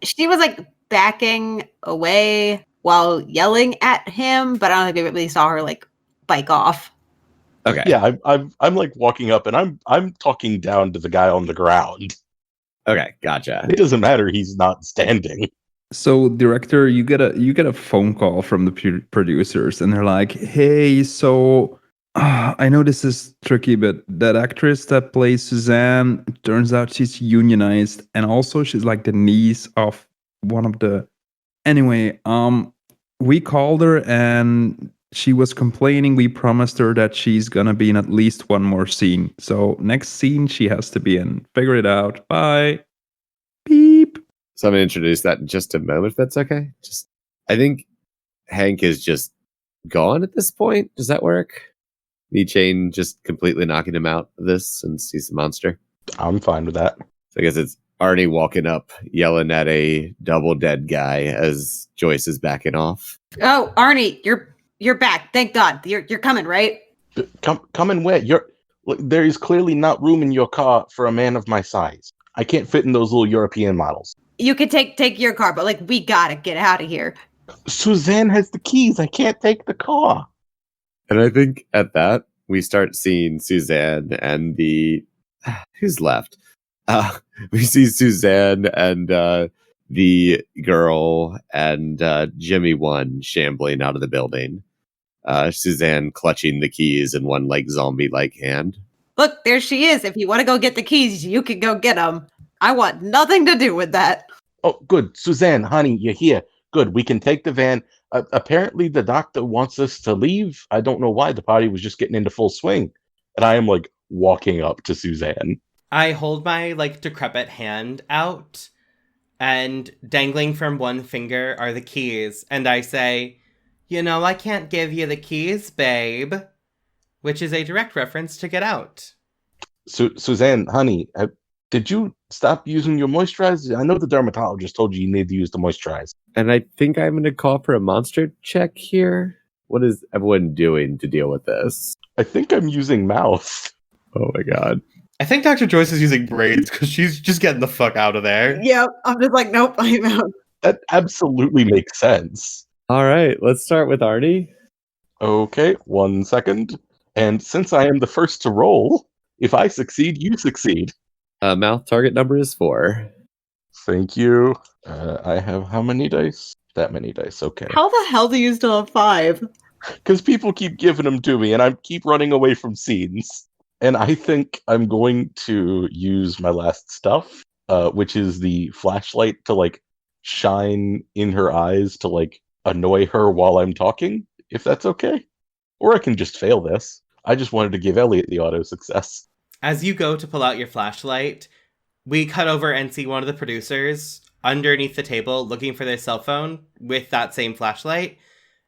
She was like backing away while yelling at him, but I don't think we really saw her like bike off. Okay. Yeah, I'm like walking up and I'm talking down to the guy on the ground. Okay, gotcha. It doesn't matter, he's not standing. So, director, you get a phone call from the producers, and they're like, "Hey, so I know this is tricky, but that actress that plays Suzanne, it turns out she's unionized, and also she's like the niece of one of the. Anyway, we called her and she was complaining. We promised her that she's gonna be in at least one more scene. So next scene she has to be in. Figure it out. Bye. Beep." So I'm gonna introduce that in just a moment, if that's okay. I think Hank is just gone at this point. Does that work? Need Chain just completely knocking him out of this since he's a monster? I'm fine with that. So I guess it's Arnie walking up, yelling at a double dead guy as Joyce is backing off. Oh, Arnie, you're back. Thank God. You're coming, right? Come and where? Look, there is clearly not room in your car for a man of my size. I can't fit in those little European models. You could take your car, but like we gotta get out of here. Suzanne has the keys. I can't take the car. And I think at that, we start seeing Suzanne and who's left? We see Suzanne and the girl and Jimmy One shambling out of the building. Suzanne clutching the keys in one like zombie-like hand. Look, there she is. If you want to go get the keys, you can go get them. I want nothing to do with that. Oh, good. Suzanne, honey, you're here. Good. We can take the van. Apparently, the doctor wants us to leave. I don't know why. The party was just getting into full swing. And I am like walking up to Suzanne. I hold my like decrepit hand out, and dangling from one finger are the keys. And I say, I can't give you the keys, babe. Which is a direct reference to Get Out. Suzanne, honey, did you stop using your moisturizer? I know the dermatologist told you need to use the moisturizer. And I think I'm going to call for a monster check here. What is everyone doing to deal with this? I think I'm using mouth. Oh my god. I think Dr. Joyce is using braids because she's just getting the fuck out of there. Yeah, I'm just like, nope, I'm out. That absolutely makes sense. All right, let's start with Arnie. Okay, 1 second. And since I am the first to roll, if I succeed, you succeed. Mouth target number is 4. Thank you. I have how many dice? That many dice, okay. How the hell do you still have 5? Because people keep giving them to me, and I keep running away from scenes. And I think I'm going to use my last stuff, which is the flashlight to, like, shine in her eyes to, like, annoy her while I'm talking, if that's okay. Or I can just fail this. I just wanted to give Elliot the auto success. As you go to pull out your flashlight, we cut over and see one of the producers underneath the table looking for their cell phone with that same flashlight.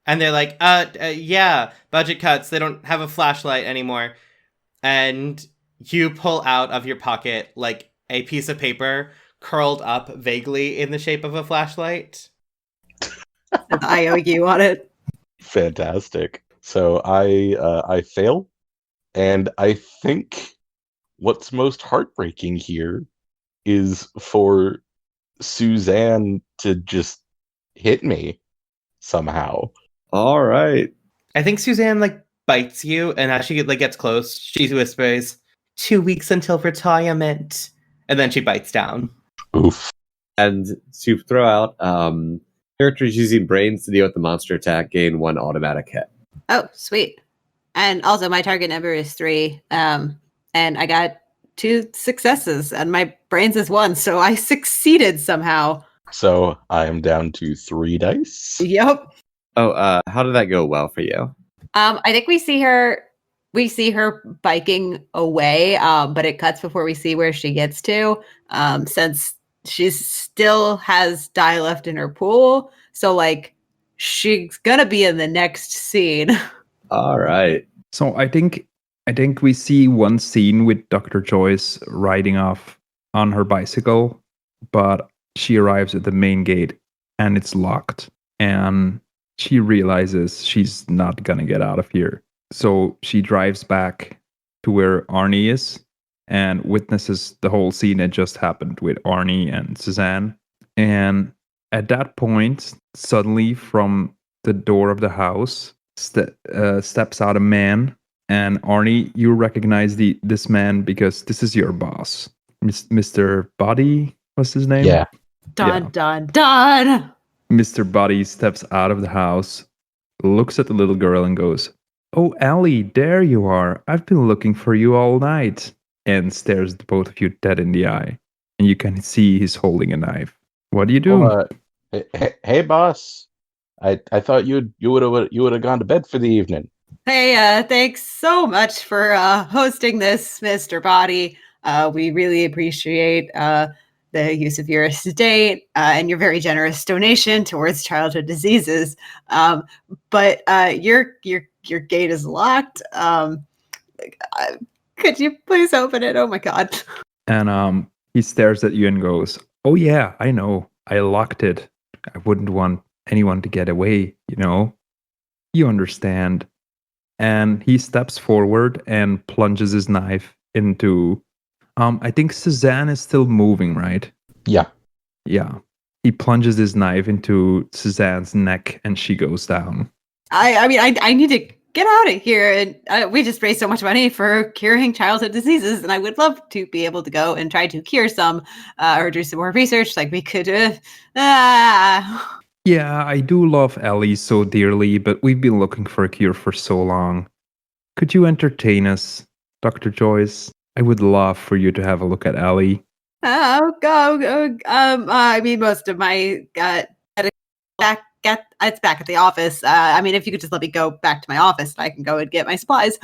And they're like, yeah, budget cuts. They don't have a flashlight anymore. And you pull out of your pocket, like, a piece of paper curled up vaguely in the shape of a flashlight. I owe you on it. Fantastic. So I fail. And I think what's most heartbreaking here is for Suzanne to just hit me somehow. All right. I think Suzanne bites you, and as she gets close, she whispers, 2 weeks until retirement. And then she bites down. Oof. And to throw out, characters using brains to deal with the monster attack gain 1 automatic hit. Oh, sweet. And also my target number is 3. And I got 2 successes and my brains is 1, so I succeeded somehow. So I am down to 3 dice. Yep. Oh, how did that go well for you? I think we see her biking away, but it cuts before we see where she gets to. Since she still has dye left in her pool, so she's gonna be in the next scene. All right. So I think we see one scene with Dr. Joyce riding off on her bicycle, but she arrives at the main gate and it's locked, and she realizes she's not gonna get out of here. So she drives back to where Arnie is and witnesses the whole scene that just happened with Arnie and Suzanne. And at that point, suddenly from the door of the house steps out a man. And Arnie, you recognize this man because this is your boss, Mr. Body. What's his name? Yeah. Dun dun dun. Mr. Body steps out of the house, looks at the little girl and goes, "Oh, Ellie, there you are. I've been looking for you all night." And stares the both of you dead in the eye. And you can see he's holding a knife. What do you do? Hey, boss. I thought you would have gone to bed for the evening. Hey, thanks so much for hosting this, Mr. Body. We really appreciate the use of your estate and your very generous donation towards childhood diseases. But your gate is locked. Could you please open it? Oh my God. And he stares at you and goes, "Oh yeah, I know. I locked it. I wouldn't want anyone to get away, you know? You understand." And he steps forward and plunges his knife into... I think Suzanne is still moving, right? Yeah. Yeah. He plunges his knife into Suzanne's neck and she goes down. I mean, I need to get out of here. And we just raised so much money for curing childhood diseases. And I would love to be able to go and try to cure some or do some more research like we could. Yeah, I do love Ellie so dearly, but we've been looking for a cure for so long. Could you entertain us, Dr. Joyce? I would love for you to have a look at Ellie. Go. I mean, most of my it's back at the office. I mean, if you could just let me go back to my office, I can go and get my supplies.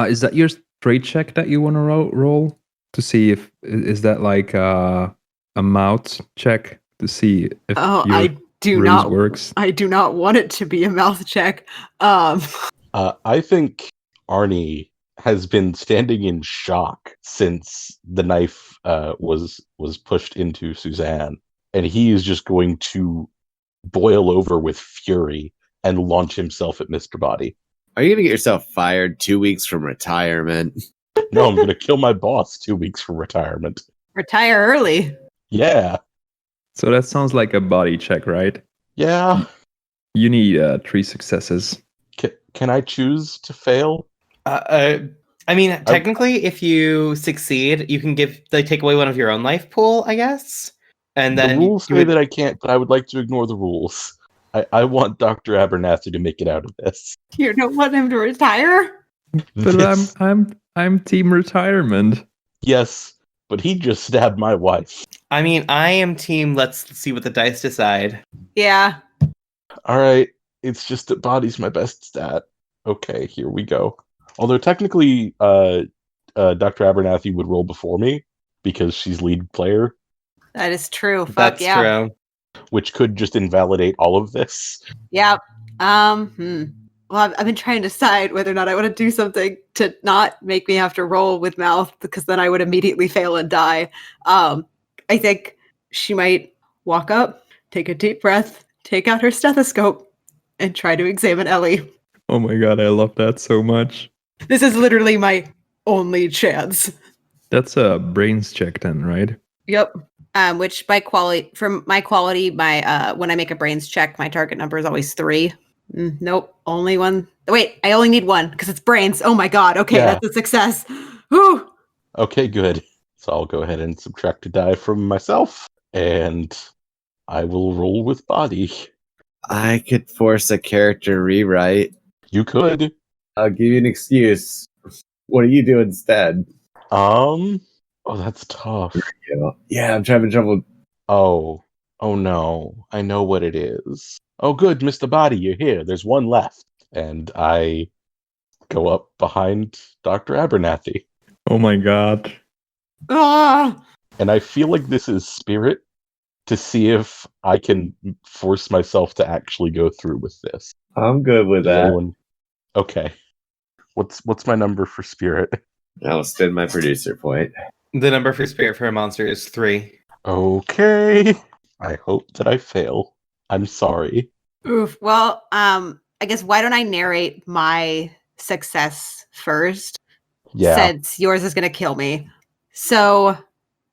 Is that your trade check that you want to roll to see if is that like a mouth check to see if I do ruse not works? I do not want it to be a mouth check. I think Arnie has been standing in shock since the knife was pushed into Suzanne, and he is just going to boil over with fury and launch himself at Mr. Body. Are you going to get yourself fired 2 weeks from retirement? No, I'm going to kill my boss 2 weeks from retirement. Retire early. Yeah. So that sounds like a body check, right? Yeah. You need 3 successes. Can I choose to fail? I mean, technically, if you succeed, you can take away one of your own life pool, I guess. And then the rules say that I can't, but I would like to ignore the rules. I want Dr. Abernathy to make it out of this. You don't want him to retire? But I'm team retirement. Yes, but he just stabbed my wife. I mean, I am team. Let's see what the dice decide. Yeah. All right, it's just that body's my best stat. Okay, here we go. Although technically, Dr. Abernathy would roll before me because she's lead player. That is true. Fuck That's yeah. true. Which could just invalidate all of this. Yeah. Well, I've been trying to decide whether or not I want to do something to not make me have to roll with mouth, because then I would immediately fail and die. I think she might walk up, take a deep breath, take out her stethoscope, and try to examine Ellie. Oh my god, I love that so much. This is literally my only chance. That's a brains check then, right? Yep. which by quality, from my quality, my when I make a brains check, my target number is always 3. Nope, only one. Wait, I only need 1 because it's brains. Oh my god. Okay, Yeah. that's a success. Whew. Okay, good. So I'll go ahead and subtract a die from myself, and I will roll with body. I could force a character rewrite. You could. I'll give you an excuse. What do you do instead? Oh, that's tough. Yeah, I'm having trouble. Oh no. I know what it is. Oh, good, Mr. Body, you're here. There's one left. And I go up behind Dr. Abernathy. Oh my god. Ah. And I feel like this is spirit to see if I can force myself to actually go through with this. I'm good with Does that. anyone... Okay. What's my number for spirit? I'll spend my producer point. The number for spirit for a monster is 3. Okay. I hope that I fail. I'm sorry. Oof. Well, I guess why don't I narrate my success first? Yeah. Since yours is going to kill me. So,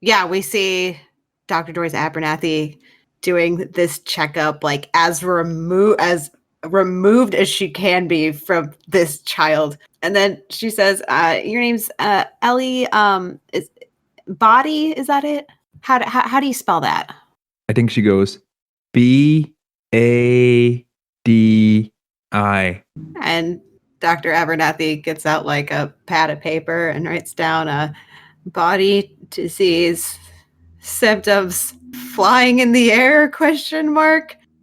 yeah, we see Dr. Joyce Abernathy doing this checkup, like as removed as she can be from this child. And then she says, "Your name's Ellie. Is Body? Is that it? How do you spell that?" I think she goes BADI. And Dr. Abernathy gets out like a pad of paper and writes down body disease symptoms: flying in the air, ?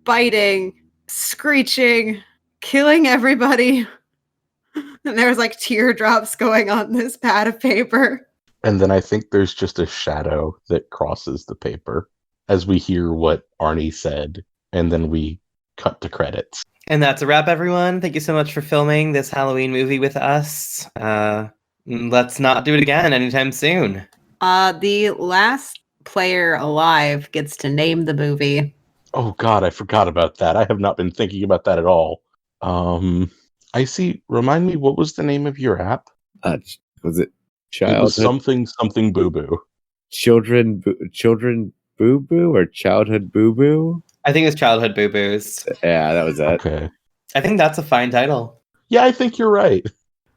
Biting, screeching, killing everybody. And there's like teardrops going on this pad of paper. And then I think there's just a shadow that crosses the paper as we hear what Arnie said, and then we cut to credits. And that's a wrap, everyone. Thank you so much for filming this Halloween movie with us. Let's not do it again anytime soon. The last player alive gets to name the movie. Oh god, I forgot about that. I have not been thinking about that at all. I see. Remind me, what was the name of your app? Was it It was childhood? something boo boo. Children boo boo or childhood boo boo? I think it's Childhood Boo Boos. Yeah, that was it. Okay. I think that's a fine title. Yeah, I think you're right.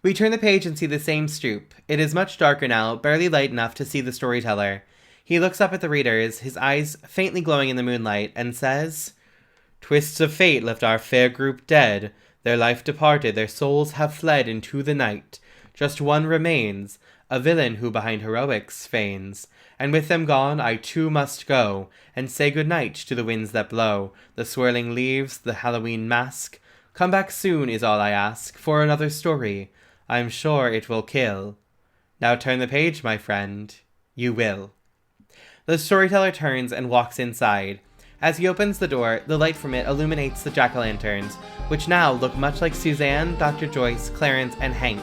We turn the page and see the same stoop. It is much darker now, barely light enough to see the storyteller. He looks up at the readers, his eyes faintly glowing in the moonlight, and says, "Twists of fate left our fair group dead. Their life departed, their souls have fled into the night. Just one remains, a villain who behind heroics feigns. And with them gone, I too must go, and say good night to the winds that blow, the swirling leaves, the Halloween mask. Come back soon is all I ask, for another story. I'm sure it will kill. Now turn the page, my friend. You will." The storyteller turns and walks inside. As he opens the door, the light from it illuminates the jack-o'-lanterns, which now look much like Suzanne, Dr. Joyce, Clarence, and Hank,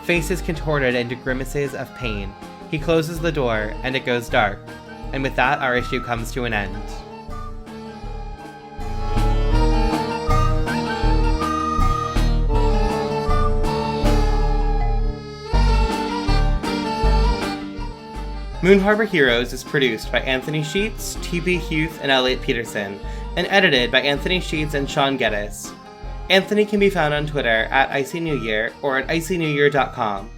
faces contorted into grimaces of pain. He closes the door, and it goes dark. And with that, our issue comes to an end. Moon Harbor Heroes is produced by Anthony Sheets, T.B. Huth, and Elliot Peterson, and edited by Anthony Sheets and Sean Geddes. Anthony can be found on Twitter at IcyNewYear or at icynewyear.com.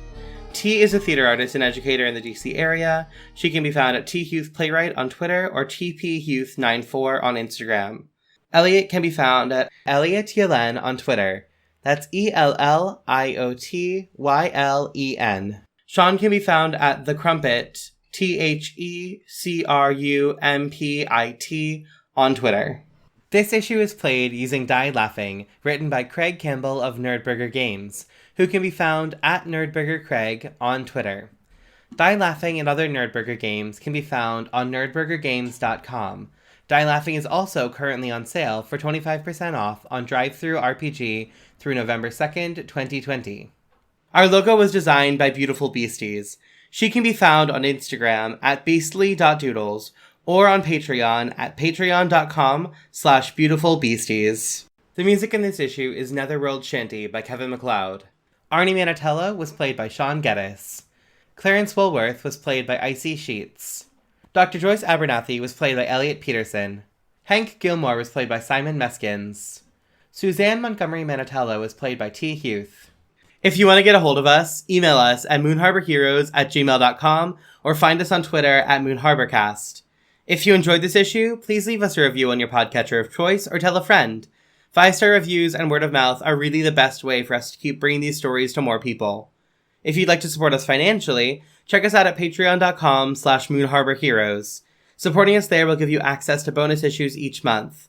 T is a theater artist and educator in the DC area. She can be found at T.Huth Playwright on Twitter or TPHuth94 on Instagram. Elliot can be found at Elliot Yellen on Twitter. That's ELLIOTYLEN. Sean can be found at The Crumpit, THECRUMPIT on Twitter. This issue is played using Die Laughing, written by Craig Campbell of Nerdburger Games, who can be found at NerdburgerCraig on Twitter. Die Laughing and other Nerdburger games can be found on nerdburgergames.com. Die Laughing is also currently on sale for 25% off on Drive-Thru RPG through November 2nd, 2020. Our logo was designed by Beautiful Beasties. She can be found on Instagram at beastly.doodles or on Patreon at patreon.com/beautifulbeasties. The music in this issue is Netherworld Shanty by Kevin MacLeod. Arnie Manatello was played by Sean Geddes. Clarence Woolworth was played by Icy Sheets. Dr. Joyce Abernathy was played by Elliot Peterson. Hank Gilmore was played by Simon Meskins. Suzanne Montgomery Manatello was played by T. Huth. If you want to get a hold of us, email us at moonharborheroes@gmail.com or find us on Twitter at moonharborcast. If you enjoyed this issue, please leave us a review on your podcatcher of choice or tell a friend. 5-star reviews and word of mouth are really the best way for us to keep bringing these stories to more people. If you'd like to support us financially, check us out at patreon.com/moonharborheroes. Supporting us there will give you access to bonus issues each month.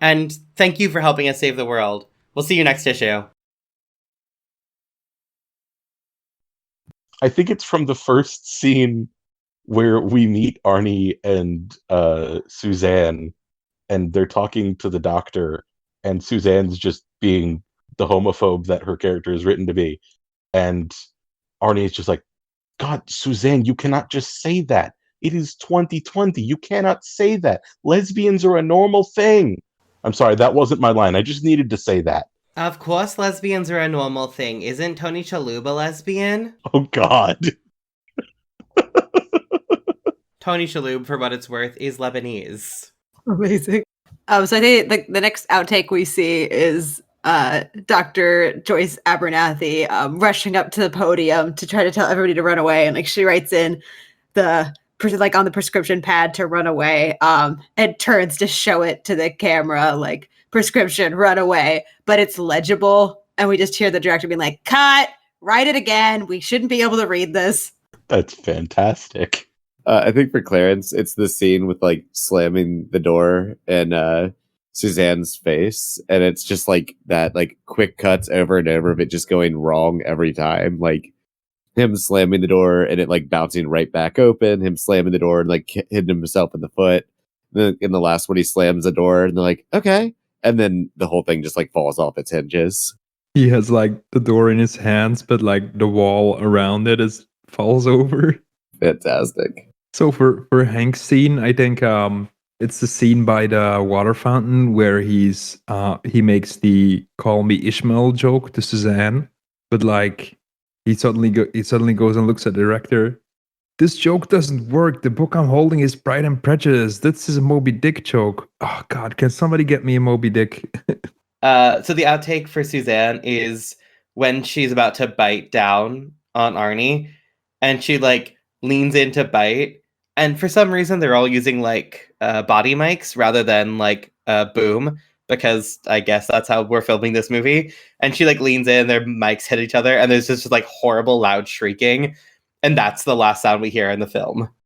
And thank you for helping us save the world. We'll see you next issue. I think it's from the first scene where we meet Arnie and Suzanne, and they're talking to the doctor, and Suzanne's just being the homophobe that her character is written to be. And Arnie is just like, God, Suzanne, you cannot just say that. It is 2020. You cannot say that. Lesbians are a normal thing. I'm sorry, that wasn't my line. I just needed to say that. Of course lesbians are a normal thing. Isn't Tony Shalhoub a lesbian? Oh, God. Tony Shalhoub, for what it's worth, is Lebanese. Amazing. So I think the next outtake we see is Dr. Joyce Abernathy rushing up to the podium to try to tell everybody to run away, and she writes in on the prescription pad to run away, and turns to show it to the camera prescription, run away, but it's legible, and we just hear the director being like, cut, write it again, we shouldn't be able to read this. That's fantastic. I think for Clarence, it's the scene with slamming the door in Suzanne's face, and it's just that quick cuts over and over of it just going wrong every time. Him slamming the door and it bouncing right back open, him slamming the door and hitting himself in the foot. Then in the last one, he slams the door and they're like, okay. And then the whole thing just falls off its hinges. He has the door in his hands, but the wall around it falls over. Fantastic. So for Hank's scene, I think it's the scene by the water fountain where he makes the "call me Ishmael" joke to Suzanne, but he suddenly goes and looks at the director. This joke doesn't work. The book I'm holding is Pride and Prejudice. This is a Moby Dick joke. Oh God, can somebody get me a Moby Dick? So the outtake for Suzanne is when she's about to bite down on Arnie, and she leans in to bite, and for some reason they're all using body mics rather than boom, because I guess that's how we're filming this movie. And she leans in, their mics hit each other, and there's just horrible loud shrieking, and that's the last sound we hear in the film.